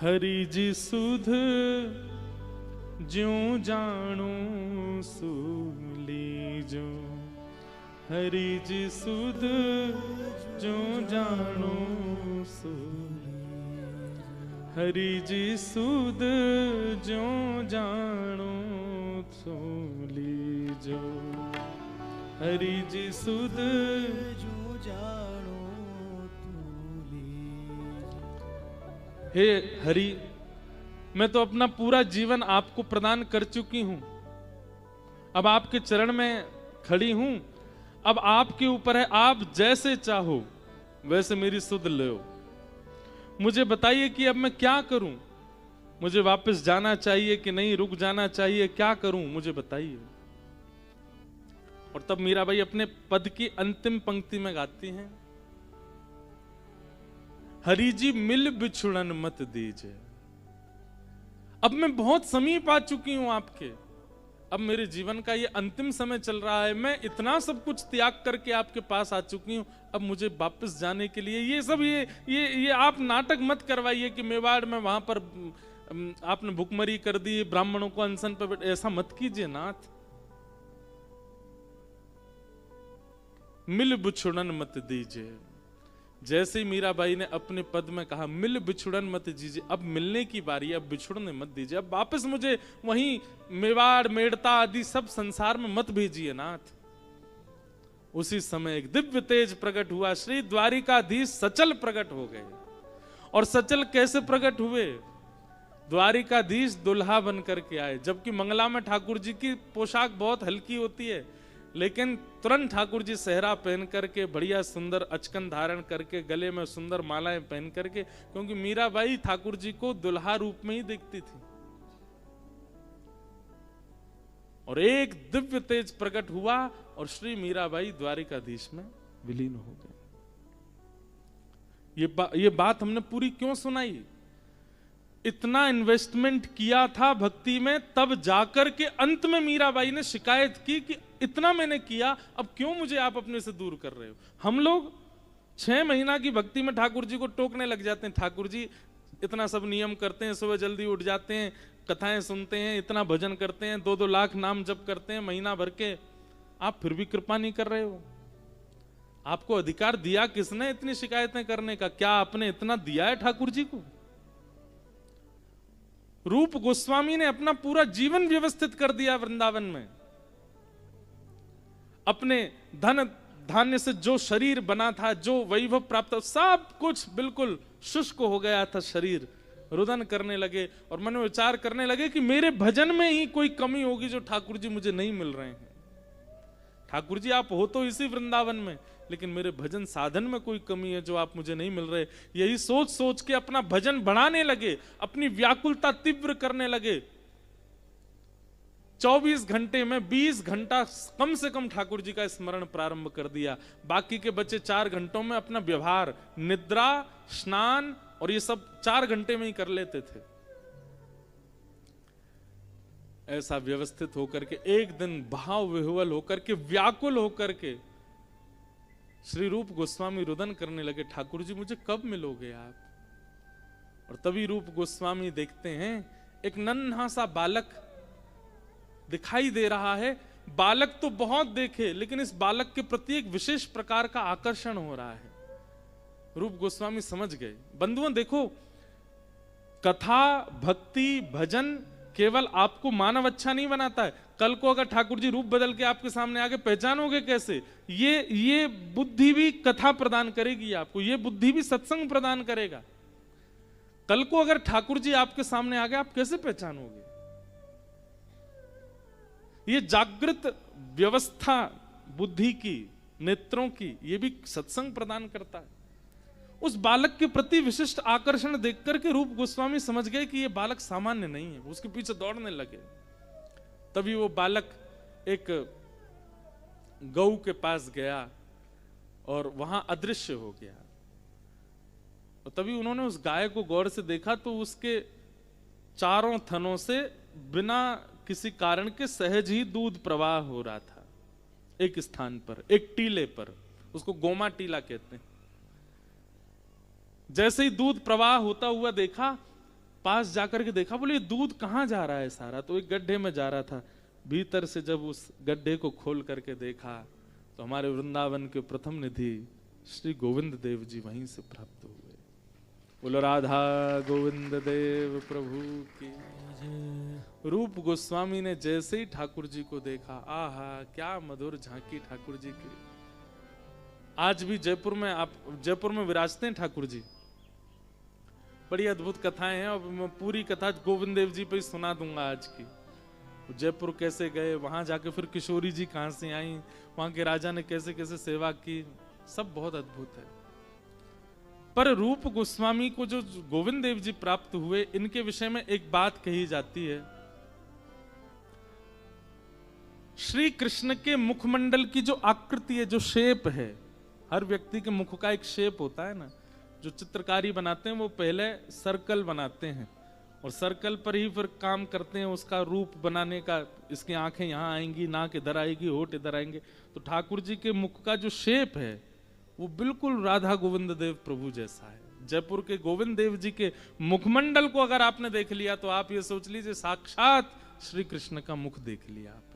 हरि जी सुध ज्यों जानो सूली जो, हरि जी सुध जो जानो सो, हरि जी सुध जो जानो सो लीजो, हरि जी सुध जो जानो तो लीजो। हे हरि, मैं तो अपना पूरा जीवन आपको प्रदान कर चुकी हूं, अब आपके चरण में खड़ी हूं, अब आपके ऊपर है, आप जैसे चाहो वैसे मेरी सुध लो। मुझे बताइए कि अब मैं क्या करूं, मुझे वापस जाना चाहिए कि नहीं, रुक जाना चाहिए, क्या करूं मुझे बताइए। और तब मीराबाई अपने पद की अंतिम पंक्ति में गाती हैं, हरि जी मिल बिछुड़न मत दीजिए। अब मैं बहुत समीप आ चुकी हूं आपके, अब मेरे जीवन का ये अंतिम समय चल रहा है, मैं इतना सब कुछ त्याग करके आपके पास आ चुकी हूं, अब मुझे वापस जाने के लिए ये सब ये आप नाटक मत करवाइए कि मेवाड़ में वहां पर आपने भुखमरी कर दी, ब्राह्मणों को अनशन पर, ऐसा मत कीजिए नाथ। मिल बिछुड़न मत दीजिए। जैसे ही मीराबाई ने अपने पद में कहा मिल बिछुड़न मत दीजिए, अब मिलने की बारी, अब बिछुड़ने मत दीजिए, अब वापस मुझे वहीं मेवाड़ मेड़ता आदि सब संसार में मत भेजिए नाथ। उसी समय एक दिव्य तेज प्रकट हुआ, श्री द्वारिकाधीश सचल प्रकट हो गए। और सचल कैसे प्रकट हुए? द्वारिकाधीश दुल्हा बन करके आए, जबकि मंगला में ठाकुर जी की पोशाक बहुत हल्की होती है, लेकिन तुरंत ठाकुर जी सेहरा पहन करके, बढ़िया सुंदर अचकन धारण करके, गले में सुंदर मालाएं पहन करके, क्योंकि मीराबाई ठाकुर जी को दुल्हा रूप में ही देखती थी। और एक दिव्य तेज प्रकट हुआ और श्री मीराबाई द्वारिकाधीश में विलीन हो गए। ये बात हमने पूरी क्यों सुनाई? इतना इन्वेस्टमेंट किया था भक्ति में, तब जाकर के अंत में मीराबाई ने शिकायत की कि इतना मैंने किया, अब क्यों मुझे आप अपने से दूर कर रहे हो। हम लोग 6 महीना की भक्ति में ठाकुर जी को टोकने लग जाते हैं, ठाकुर जी इतना सब नियम करते हैं, सुबह जल्दी उठ जाते हैं, कथाएं सुनते हैं, इतना भजन करते हैं, 2-2 लाख नाम जप करते हैं महीना भर के, आप फिर भी कृपा नहीं कर रहे हो। आपको अधिकार दिया किसने इतनी शिकायतें करने का? क्या आपने इतना दिया है ठाकुर जी को? रूप गोस्वामी ने अपना पूरा जीवन व्यवस्थित कर दिया वृंदावन में। अपने धन धान्य से जो शरीर बना था, जो वैभव प्राप्त, सब कुछ बिल्कुल शुष्क हो गया था शरीर। रुदन करने लगे और मन में विचार करने लगे कि मेरे भजन में ही कोई कमी होगी जो ठाकुर जी मुझे नहीं मिल रहे हैं। ठाकुर जी आप हो तो इसी वृंदावन में, लेकिन मेरे भजन साधन में कोई कमी है जो आप मुझे नहीं मिल रहे। यही सोच सोच के अपना भजन बढ़ाने लगे, अपनी व्याकुलता तीव्र करने लगे। 24 घंटे में 20 घंटा कम से कम ठाकुर जी का स्मरण प्रारंभ कर दिया। बाकी के बचे 4 घंटों में अपना व्यवहार, निद्रा, स्नान और ये सब 4 घंटे में ही कर लेते थे। ऐसा व्यवस्थित होकर के एक दिन भाव विह्वल होकर के, व्याकुल होकर के श्री रूप गोस्वामी रुदन करने लगे, ठाकुर जी मुझे कब मिलोगे आप? और तभी रूप गोस्वामी देखते हैं एक नन्हा सा बालक दिखाई दे रहा है। बालक तो बहुत देखे, लेकिन इस बालक के प्रति एक विशेष प्रकार का आकर्षण हो रहा है। रूप गोस्वामी समझ गए। बंधुओं देखो, कथा, भक्ति, भजन केवल आपको मानव अच्छा नहीं बनाता है। कल को अगर ठाकुर जी रूप बदल के आपके सामने आके, पहचानोगे कैसे? ये बुद्धि भी कथा प्रदान करेगी आपको, ये बुद्धि भी सत्संग प्रदान करेगा। कल को अगर ठाकुर जी आपके सामने आ गए, आप कैसे पहचानोगे? ये जागृत व्यवस्था बुद्धि की, नेत्रों की, ये भी सत्संग प्रदान करता है। उस बालक के प्रति विशिष्ट आकर्षण देख करके रूप गोस्वामी समझ गए कि ये बालक सामान्य नहीं है। उसके पीछे दौड़ने लगे। तभी वो बालक एक गौ के पास गया और वहां अदृश्य हो गया। और तभी उन्होंने उस गाय को गौर से देखा तो उसके चारों थनों से बिना किसी कारण के सहज ही दूध प्रवाह हो रहा था। एक स्थान पर, एक टीले पर, उसको गोमा टीला कहते हैं। जैसे ही दूध प्रवाह होता हुआ देखा, पास जाकर के देखा, बोले दूध कहां जा रहा है सारा? तो एक गड्ढे में जा रहा था। भीतर से जब उस गड्ढे को खोल करके देखा तो हमारे वृंदावन के प्रथम निधि श्री गोविंद देव जी वहीं से प्राप्त हुए। बोलो राधा गोविंद देव प्रभु की। रूप गोस्वामी ने जैसे ही ठाकुर जी को देखा, आहा क्या मधुर झांकी ठाकुर जी की। आज भी जयपुर में विराजते हैं ठाकुर जी। बड़ी अद्भुत कथाएं हैं और मैं पूरी कथा गोविंद देव जी पे ही सुना दूंगा आज की। जयपुर कैसे गए, वहां जाके फिर किशोरी जी कहां से आई, वहां के राजा ने कैसे कैसे सेवा की, सब बहुत अद्भुत है। पर रूप गोस्वामी को जो गोविंद देव जी प्राप्त हुए, इनके विषय में एक बात कही जाती है। श्री कृष्ण के मुखमंडल की जो आकृति है, जो शेप है, हर व्यक्ति के मुख का एक शेप होता है ना। जो चित्रकारी बनाते हैं वो पहले सर्कल बनाते हैं और सर्कल पर ही फिर काम करते हैं उसका रूप बनाने का। इसकी आंखें यहाँ आएंगी, नाक इधर आएगी, होठ इधर आएंगे। तो ठाकुर जी के मुख का जो शेप है वो बिल्कुल राधा गोविंद देव प्रभु जैसा है। जयपुर के गोविंद देव जी के मुखमंडल को अगर आपने देख लिया तो आप ये सोच लीजिए साक्षात श्री कृष्ण का मुख देख लिया आपने।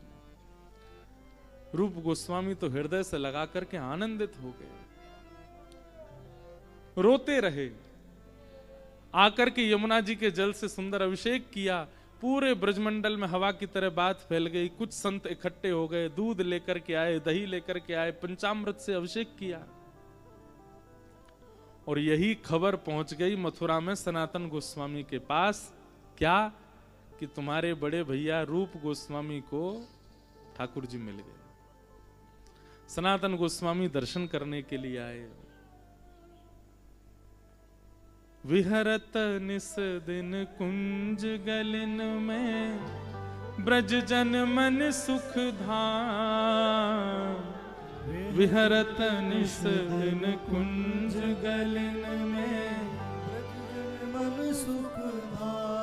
रूप गोस्वामी तो हृदय से लगा करके आनंदित हो गए, रोते रहे। आकर के यमुना जी के जल से सुंदर अभिषेक किया। पूरे ब्रजमंडल में हवा की तरह बात फैल गई। कुछ संत इकट्ठे हो गए, दूध लेकर के आए, दही लेकर के आए, पंचामृत से अभिषेक किया। और यही खबर पहुंच गई मथुरा में सनातन गोस्वामी के पास, क्या कि तुम्हारे बड़े भैया रूप गोस्वामी को ठाकुर जी मिल गए। सनातन गोस्वामी दर्शन करने के लिए आए। विहरत निस दिन कुंज गलिन में, ब्रज जन मन सुख धाम। विहरत निस दिन कुंज गलिन में, ब्रज जन मन सुख धाम।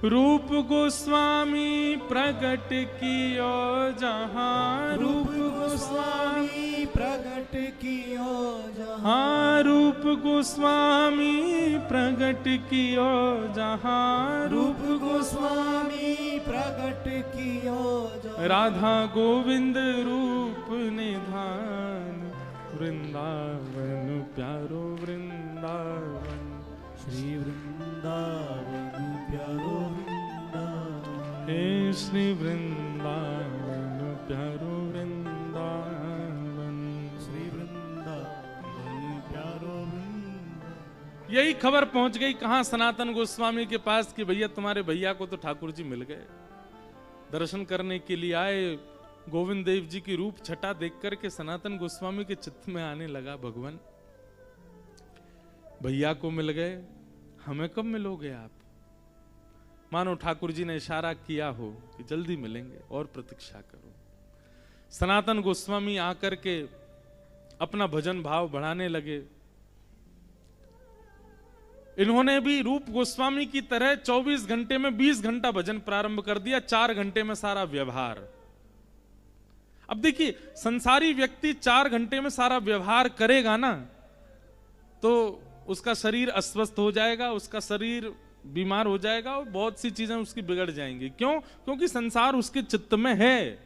रूप गोस्वामी प्रगट कियो जहां, रूप गोस्वामी प्रगट कियो जहां। रूप गोस्वामी प्रगट कियो जहां, रूप गोस्वामी प्रगट कियो जहां। राधा गोविंद रूप निधान, वृंदावन प्यारो वृंदावन। श्री वृंदावन प्यारो वृंदावन, हे श्री वृंदावन प्यारो वृंदावन। श्री वृंदावन प्यारो वृंदावन। यही खबर पहुंच गई कहां? सनातन गोस्वामी के पास कि भैया तुम्हारे भैया को तो ठाकुर जी मिल गए। दर्शन करने के लिए आए। गोविंद देव जी की रूप छटा देख करके सनातन गोस्वामी के चित्त में आने लगा, भगवान भैया को मिल गए, हमें कब मिलोगे आप? मानो ठाकुर जी ने इशारा किया हो कि जल्दी मिलेंगे और प्रतीक्षा करो। सनातन गोस्वामी आकर के अपना भजन भाव बढ़ाने लगे। इन्होंने भी रूप गोस्वामी की तरह 24 घंटे में 20 घंटा भजन प्रारंभ कर दिया, 4 घंटे में सारा व्यवहार। अब देखिए, संसारी व्यक्ति 4 घंटे में सारा व्यवहार करेगा ना तो उसका शरीर अस्वस्थ हो जाएगा, उसका शरीर बीमार हो जाएगा और बहुत सी चीजें उसकी बिगड़ जाएंगी। क्यों? क्योंकि संसार उसके चित्त में है।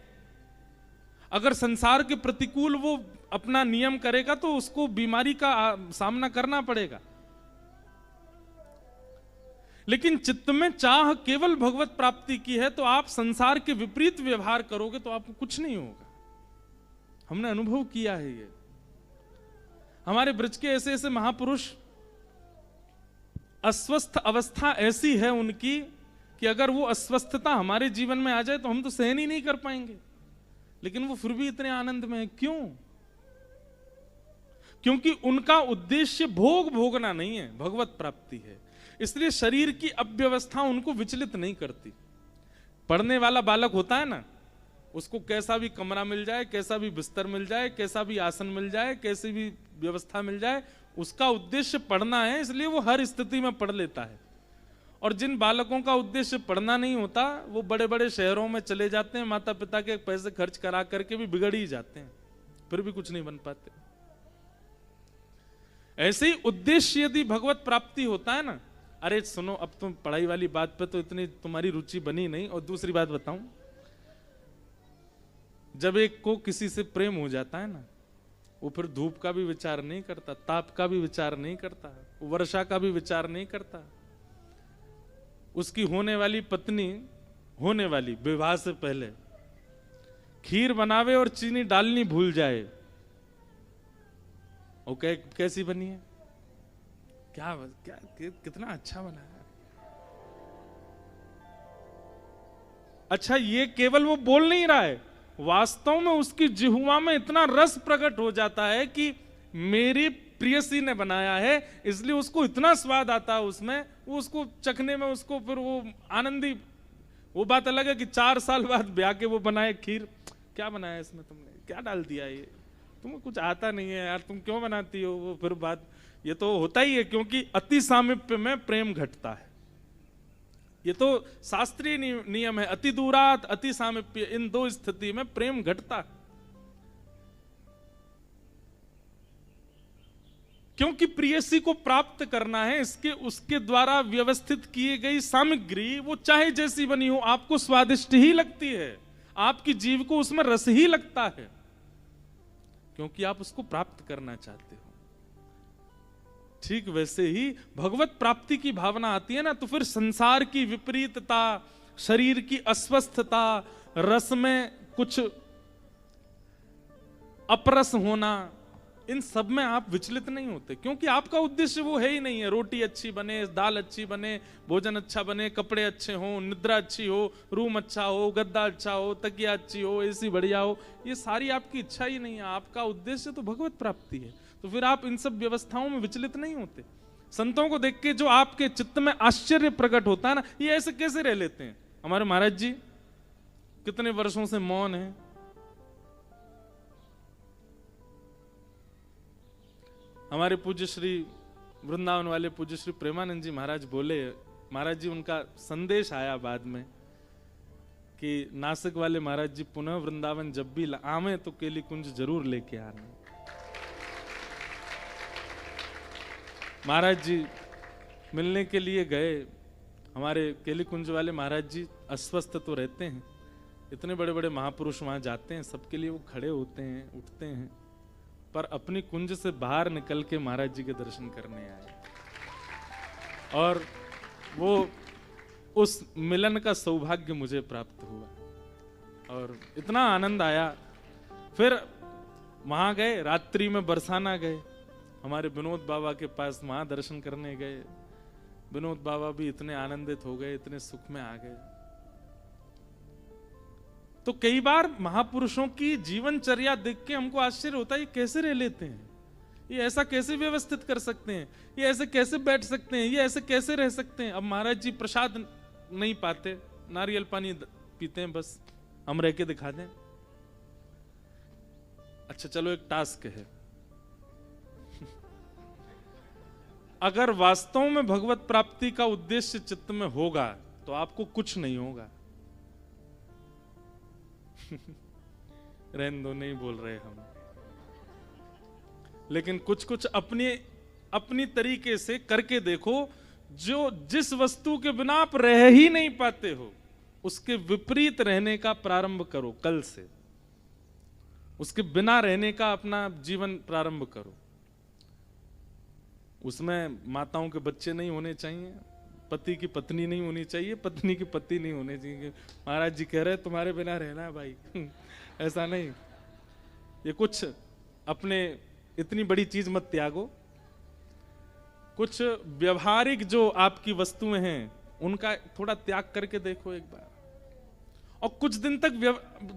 अगर संसार के प्रतिकूल वो अपना नियम करेगा तो उसको बीमारी का सामना करना पड़ेगा। लेकिन चित्त में चाह केवल भगवत प्राप्ति की है तो आप संसार के विपरीत व्यवहार करोगे तो आपको कुछ नहीं होगा। हमने अनुभव किया है ये। हमारे ब्रज के ऐसे ऐसे महापुरुष, अस्वस्थ अवस्था ऐसी है उनकी कि अगर वो अस्वस्थता हमारे जीवन में आ जाए तो हम तो सहन ही नहीं कर पाएंगे, लेकिन वो फिर भी इतने आनंद में है। क्यों? क्योंकि उनका उद्देश्य भोग भोगना नहीं है, भगवत प्राप्ति है। इसलिए शरीर की अव्यवस्था उनको विचलित नहीं करती। पढ़ने वाला बालक होता है ना, उसको कैसा भी कमरा मिल जाए, कैसा भी बिस्तर मिल जाए, कैसा भी आसन मिल जाए, कैसी भी व्यवस्था मिल जाए, उसका उद्देश्य पढ़ना है, इसलिए वो हर स्थिति में पढ़ लेता है। और जिन बालकों का उद्देश्य पढ़ना नहीं होता वो बड़े बड़े शहरों में चले जाते हैं, माता पिता के पैसे खर्च करा करके भी बिगड़ ही जाते हैं, फिर भी कुछ नहीं बन पाते। ऐसे ही उद्देश्य यदि भगवत प्राप्ति होता है ना, अरे सुनो, अब तुम पढ़ाई वाली बात पे तो इतनी तुम्हारी रुचि बनी नहीं। और दूसरी बात बताऊं, जब एक को किसी से प्रेम हो जाता है ना, वो फिर धूप का भी विचार नहीं करता, ताप का भी विचार नहीं करता, वर्षा का भी विचार नहीं करता। उसकी होने वाली पत्नी, होने वाली विवाह से पहले खीर बनावे और चीनी डालनी भूल जाए, वो कैसी बनी है, क्या क्या कितना अच्छा बना है। अच्छा, ये केवल वो बोल नहीं रहा है, वास्तव में उसकी जिह्वा में इतना रस प्रकट हो जाता है कि मेरी प्रियसी ने बनाया है, इसलिए उसको इतना स्वाद आता है उसमें, वो उसको चखने में उसको फिर वो आनंदी। वो बात अलग है कि 4 साल बाद ब्याह के वो बनाए खीर, क्या बनाया इसमें तुमने, क्या डाल दिया, ये तुम्हें कुछ आता नहीं है यार, तुम क्यों बनाती हो, वो फिर बात, ये तो होता ही है, क्योंकि अति सामीप्य में प्रेम घटता है। ये तो शास्त्रीय नियम है, अति दूरात अति सामीप्य, इन दो स्थिति में प्रेम घटता है। क्योंकि प्रियसी को प्राप्त करना है, इसके उसके द्वारा व्यवस्थित की गई सामग्री वो चाहे जैसी बनी हो आपको स्वादिष्ट ही लगती है, आपकी जीव को उसमें रस ही लगता है, क्योंकि आप उसको प्राप्त करना चाहते हो। ठीक वैसे ही भगवत प्राप्ति की भावना आती है ना, तो फिर संसार की विपरीतता, शरीर की अस्वस्थता, रस में कुछ अपरस होना, इन सब में आप विचलित नहीं होते, क्योंकि आपका उद्देश्य वो है ही नहीं है रोटी अच्छी बने, दाल अच्छी बने, भोजन अच्छा बने, कपड़े अच्छे हो, निद्रा अच्छी हो, रूम अच्छा हो, गद्दा अच्छा हो, तकिया अच्छी हो, एसी बढ़िया हो, ये सारी आपकी इच्छा ही नहीं है। आपका उद्देश्य तो भगवत प्राप्ति है, तो फिर आप इन सब व्यवस्थाओं में विचलित नहीं होते। संतों को देख के जो आपके चित्त में आश्चर्य प्रकट होता है ना, ये ऐसे कैसे रह लेते हैं। हमारे महाराज जी कितने वर्षों से मौन है, हमारे पूज्य श्री वृंदावन वाले पूज्य श्री प्रेमानंद जी महाराज बोले, महाराज जी उनका संदेश आया बाद में कि नासिक वाले महाराज जी पुनः वृंदावन जब भी आवे तो केली कुंज जरूर लेके आना। महाराज जी मिलने के लिए गए, हमारे केली कुंज वाले महाराज जी अस्वस्थ तो रहते हैं, इतने बड़े बड़े महापुरुष वहां जाते हैं, सबके लिए वो खड़े होते हैं, उठते हैं, पर अपनी कुंज से बाहर निकल के महाराज जी के दर्शन करने आए, और वो उस मिलन का सौभाग्य मुझे प्राप्त हुआ और इतना आनंद आया। फिर वहां गए, रात्रि में बरसाना गए, हमारे विनोद बाबा के पास वहां दर्शन करने गए। विनोद बाबा भी इतने आनंदित हो गए, इतने सुख में आ गए। तो कई बार महापुरुषों की जीवनचर्या देख के हमको आश्चर्य होता है, ये कैसे रह लेते हैं, ये ऐसा कैसे व्यवस्थित कर सकते हैं, ये ऐसे कैसे बैठ सकते हैं, ये ऐसे कैसे रह सकते हैं। अब महाराज जी प्रसाद नहीं पाते, नारियल पानी पीते हैं, बस हम रह के दिखा दें। अच्छा चलो एक टास्क है, अगर वास्तव में भगवत प्राप्ति का उद्देश्य चित्त में होगा तो आपको कुछ नहीं होगा। रहने दो, नहीं बोल रहे हम, लेकिन कुछ कुछ अपनी तरीके से करके देखो। जो जिस वस्तु के बिना आप रह ही नहीं पाते हो, उसके विपरीत रहने का प्रारंभ करो कल से, उसके बिना रहने का अपना जीवन प्रारंभ करो। उसमें माताओं के बच्चे नहीं होने चाहिए, पति की पत्नी नहीं होनी चाहिए, पत्नी की पति नहीं होने चाहिए। महाराज जी कह रहे तुम्हारे बिना रहना है भाई, ऐसा नहीं। ये कुछ अपने इतनी बड़ी चीज मत त्यागो, कुछ व्यवहारिक जो आपकी वस्तुएं हैं उनका थोड़ा त्याग करके देखो एक बार, और कुछ दिन तक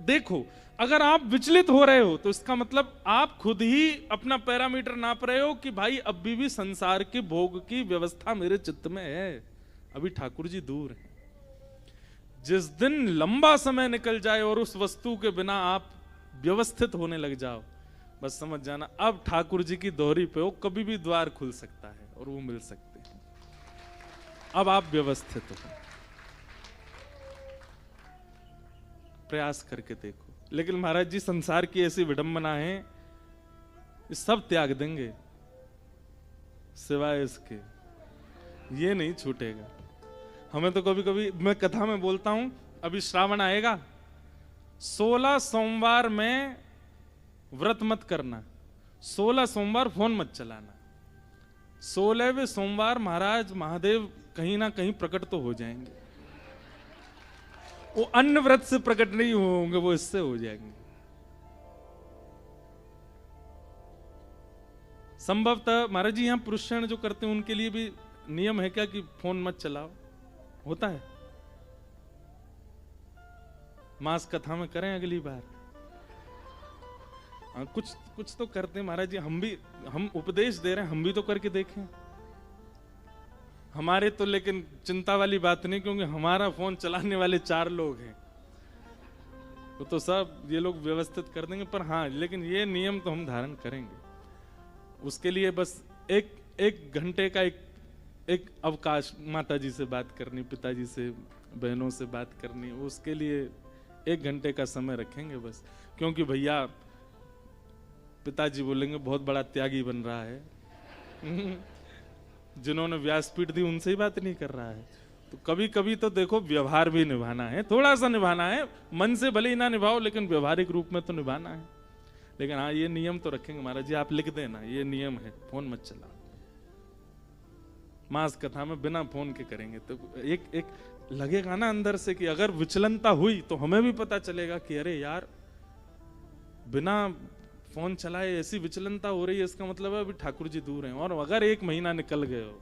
देखो। अगर आप विचलित हो रहे हो तो इसका मतलब आप खुद ही अपना पैरामीटर नाप रहे हो कि भाई अभी भी संसार के भोग की व्यवस्था मेरे चित्त में है, अभी ठाकुर जी दूर हैं। जिस दिन लंबा समय निकल जाए और उस वस्तु के बिना आप व्यवस्थित होने लग जाओ, बस समझ जाना अब ठाकुर जी की दोहरी पे हो, कभी भी द्वार खुल सकता है और वो मिल सकते हैं। अब आप व्यवस्थित हो, प्रयास करके देखो। लेकिन महाराज जी संसार की ऐसी विडंबना है, ये सब त्याग देंगे सिवाय इसके, ये नहीं छूटेगा। हमें तो कभी कभी, मैं कथा में बोलता हूं, अभी श्रावण आएगा 16 सोमवार में व्रत मत करना, 16 सोमवार फोन मत चलाना। 16वें सोमवार महाराज महादेव कहीं ना कहीं प्रकट तो हो जाएंगे। वो अन्य व्रत से प्रकट नहीं होंगे, वो इससे हो जाएंगे। संभवतः महाराज जी यहां पुरुषण जो करते हैं उनके लिए भी नियम है क्या कि फोन मत चलाओ? होता है? मास कथा में करें अगली बार। कुछ तो करते हैं महाराज जी, हम उपदेश दे रहे हैं, हम भी तो करके देखें। हमारे तो लेकिन चिंता वाली बात नहीं, क्योंकि हमारा फोन चलाने वाले 4 लोग हैं, वो तो सब ये लोग व्यवस्थित कर देंगे। पर हाँ, लेकिन ये नियम तो हम धारण करेंगे। उसके लिए बस एक घंटे का एक अवकाश, माता जी से बात करनी, पिताजी से, बहनों से बात करनी, उसके लिए 1 घंटे का समय रखेंगे बस। क्योंकि भैया पिताजी बोलेंगे बहुत बड़ा त्यागी बन रहा है, जिन्होंने व्यासपीठ दी उनसे ही बात नहीं कर रहा है। तो कभी कभी तो देखो व्यवहार भी निभाना है, थोड़ा सा निभाना है, मन से भले ही ना निभाओ लेकिन व्यवहारिक रूप में तो निभाना है। लेकिन हाँ, ये नियम तो रखेंगे महाराज जी, आप लिख देना, ये नियम है, फोन मत चलाओ। मास कथा में बिना फोन के करेंगे तो एक लगेगा ना अंदर से कि अगर विचलनता हुई तो हमें भी पता चलेगा कि अरे यार, बिना फोन चलाए ऐसी विचलनता हो रही है, इसका मतलब है अभी ठाकुर जी दूर हैं। और अगर 1 महीना निकल गए हो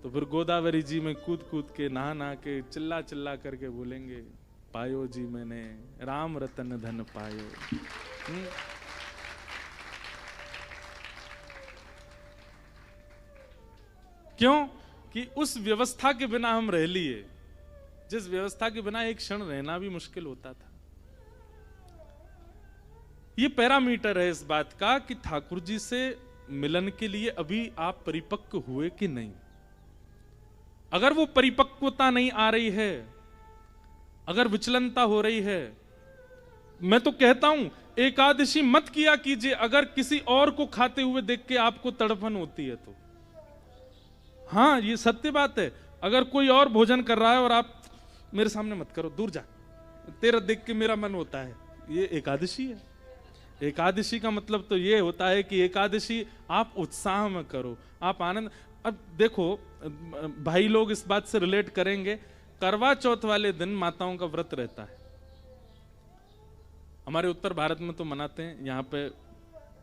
तो फिर गोदावरी जी में कूद कूद के, नहा नहा के, चिल्ला चिल्ला करके बोलेंगे, पायो जी मैंने राम रतन धन पायो। क्यों? कि उस व्यवस्था के बिना हम रह लिए, जिस व्यवस्था के बिना एक क्षण रहना भी मुश्किल होता था। ये पैरामीटर है इस बात का कि ठाकुर जी से मिलन के लिए अभी आप परिपक्व हुए कि नहीं। अगर वो परिपक्वता नहीं आ रही है, अगर विचलनता हो रही है, मैं तो कहता हूं एकादशी मत किया कीजिए अगर किसी और को खाते हुए देख के आपको तड़पन होती है तो। हाँ, ये सत्य बात है। अगर कोई और भोजन कर रहा है और आप मेरे सामने मत करो, दूर जा, तेरा देख के मेरा मन होता है, ये एकादशी है। एकादशी का मतलब तो ये होता है कि एकादशी आप उत्साह में करो, आप आनंद। अब देखो, भाई लोग इस बात से रिलेट करेंगे, करवा चौथ वाले दिन माताओं का व्रत रहता है। हमारे उत्तर भारत में तो मनाते हैं, यहाँ पे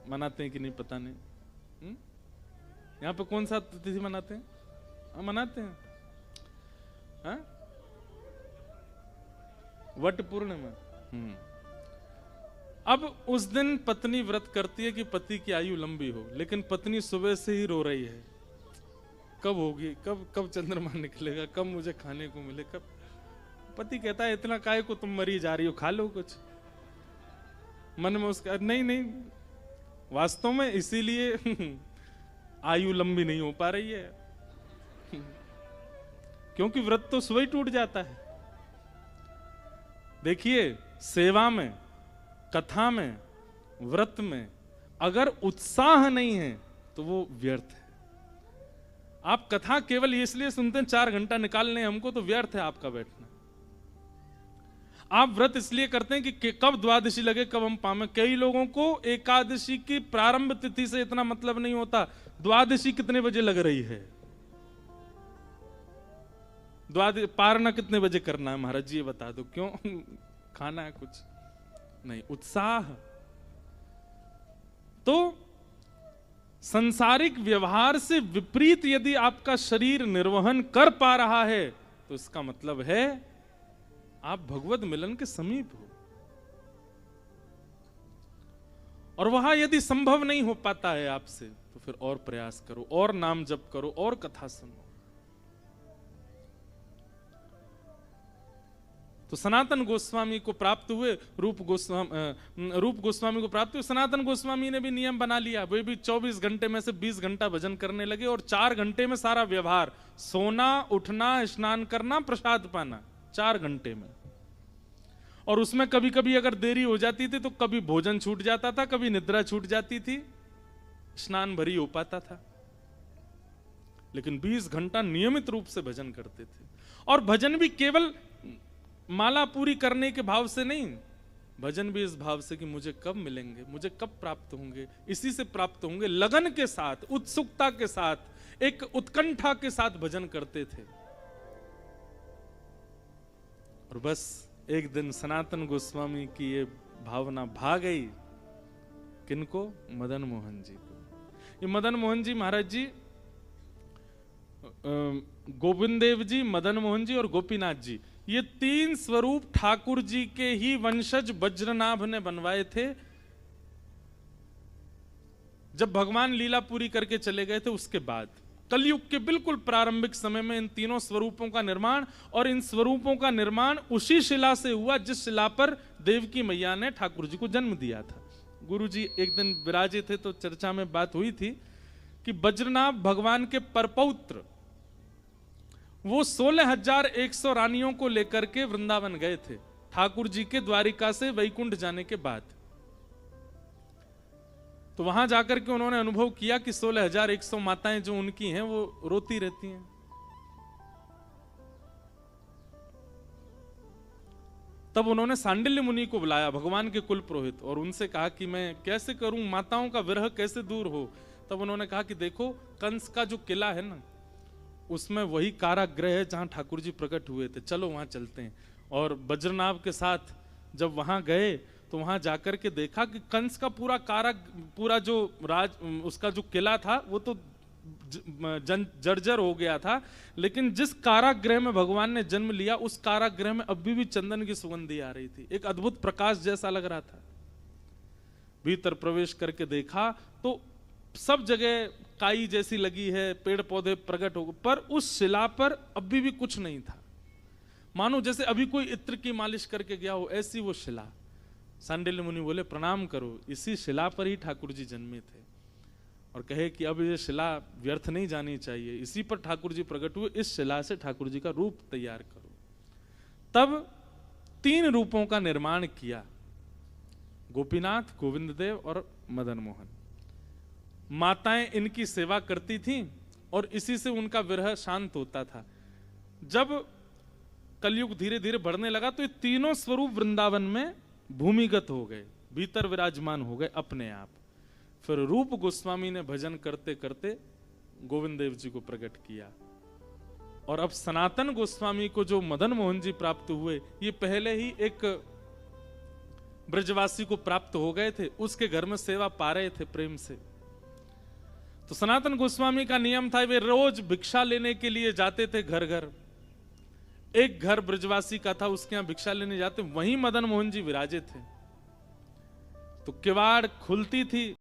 मनाते हैं कि नहीं पता नहीं। यहाँ पे कौन सा तिथि मनाते हैं? मनाते हैं हाँ? वट पूर्णिमा। अब उस दिन पत्नी व्रत करती है कि पति की आयु लंबी हो, लेकिन पत्नी सुबह से ही रो रही है, कब होगी, कब चंद्रमा निकलेगा, कब मुझे खाने को मिले, कब। पति कहता है इतना काहे को तुम मरी जा रही हो, खा लो कुछ। मन में उसका नहीं, वास्तव में इसीलिए आयु लंबी नहीं हो पा रही है, क्योंकि व्रत तो सुबह ही टूट जाता है। देखिए, सेवा में, कथा में, व्रत में अगर उत्साह नहीं है तो वो व्यर्थ है। आप कथा केवल इसलिए सुनते हैं 4 घंटा निकालने हमको, तो व्यर्थ है आपका बैठना। आप व्रत इसलिए करते हैं कि कब द्वादशी लगे, कब हम पावे। कई लोगों को एकादशी की प्रारंभ तिथि से इतना मतलब नहीं होता, द्वादशी कितने बजे लग रही है, पारना कितने बजे करना है, महाराज जी ये बता दो, क्यों खाना है कुछ नहीं। उत्साह तो सांसारिक व्यवहार से विपरीत यदि आपका शरीर निर्वहन कर पा रहा है तो इसका मतलब है आप भगवत मिलन के समीप हो। और वहां यदि संभव नहीं हो पाता है आपसे तो फिर और प्रयास करो, और नाम जप करो, और कथा सुनो। तो सनातन गोस्वामी को प्राप्त हुए, रूप गोस्वामी को प्राप्त हुए। सनातन गोस्वामी ने भी नियम बना लिया, वे भी 24 घंटे में से 20 घंटा भजन करने लगे, और 4 घंटे में सारा व्यवहार, सोना, उठना, स्नान करना, प्रसाद पाना, 4 घंटे में। और उसमें कभी कभी अगर देरी हो जाती थी तो कभी भोजन छूट जाता था, कभी निद्रा छूट जाती थी, स्नान भरी हो पाता था, लेकिन 20 घंटा नियमित रूप से भजन करते थे। और भजन भी केवल माला पूरी करने के भाव से नहीं, भजन भी इस भाव से कि मुझे कब मिलेंगे, मुझे कब प्राप्त होंगे, इसी से प्राप्त होंगे। लगन के साथ, उत्सुकता के साथ, एक उत्कंठा के साथ भजन करते थे। और बस एक दिन सनातन गोस्वामी की ये भावना भा गई। किनको? मदन मोहन जी को। ये मदन मोहन जी महाराज जी, गोविंद देव जी, मदन मोहन जी और गोपीनाथ जी, ये तीन स्वरूप ठाकुर जी के ही वंशज वज्रनाभ ने बनवाए थे। जब भगवान लीला पूरी करके चले गए थे, उसके बाद कलयुग के बिल्कुल प्रारंभिक समय में इन तीनों स्वरूपों का निर्माण, और इन स्वरूपों का निर्माण उसी शिला से हुआ जिस शिला पर देवकी मैया ने ठाकुर जी को जन्म दिया था। गुरु जी एक दिन विराजे थे तो चर्चा में बात हुई थी कि वज्रनाभ भगवान के परपौत्र, वो 16,100 रानियों को लेकर के वृंदावन गए थे ठाकुर जी के द्वारिका से वैकुंठ जाने के बाद। तो वहां जाकर के उन्होंने अनुभव किया कि 16,100 माताएं जो उनकी हैं वो रोती रहती हैं। तब उन्होंने सांडिल्य मुनि को बुलाया, भगवान के कुल पुरोहित, और उनसे कहा कि मैं कैसे करूं, माताओं का विरह कैसे दूर हो। तब उन्होंने कहा कि देखो, कंस का जो किला है ना, उसमें वही कारागृह है जहां ठाकुर जी प्रकट हुए थे, चलो वहां चलते हैं। और वज्रनाभ के साथ जब वहां गए तो वहां जाकर के देखा कि कंस का पूरा जो उसका जो किला था वो तो जर्जर हो गया था, लेकिन जिस कारागृह में भगवान ने जन्म लिया, उस कारागृह में अभी भी चंदन की सुगंधी आ रही थी, एक अद्भुत प्रकाश जैसा लग रहा था। भीतर प्रवेश करके देखा तो सब जगह काई जैसी लगी है, पेड़ पौधे प्रकट हो, पर उस शिला पर अभी भी कुछ नहीं था, मानो जैसे अभी कोई इत्र की मालिश करके गया हो, ऐसी वो शिला। सांडिल्य मुनि बोले प्रणाम करो, इसी शिला पर ही ठाकुर जी जन्मे थे, और कहे कि अब ये शिला व्यर्थ नहीं जानी चाहिए, इसी पर ठाकुर जी प्रकट हुए, इस शिला से ठाकुर जी का रूप तैयार करो। तब 3 रूपों का निर्माण किया, गोपीनाथ, गोविंद देव और मदन मोहन। माताएं इनकी सेवा करती थीं और इसी से उनका विरह शांत होता था। जब कलयुग धीरे धीरे बढ़ने लगा तो ये तीनों स्वरूप वृंदावन में भूमिगत हो गए, भीतर विराजमान हो गए अपने आप। फिर रूप गोस्वामी ने भजन करते करते गोविंद देव जी को प्रकट किया, और अब सनातन गोस्वामी को जो मदन मोहन जी प्राप्त हुए, ये पहले ही एक ब्रजवासी को प्राप्त हो गए थे, उसके घर में सेवा पा रहे थे प्रेम से। तो सनातन गोस्वामी का नियम था, वे रोज भिक्षा लेने के लिए जाते थे घर घर। एक घर ब्रजवासी का था, उसके यहां भिक्षा लेने जाते, वहीं मदन मोहन जी विराजे थे। तो किवाड़ खुलती थी,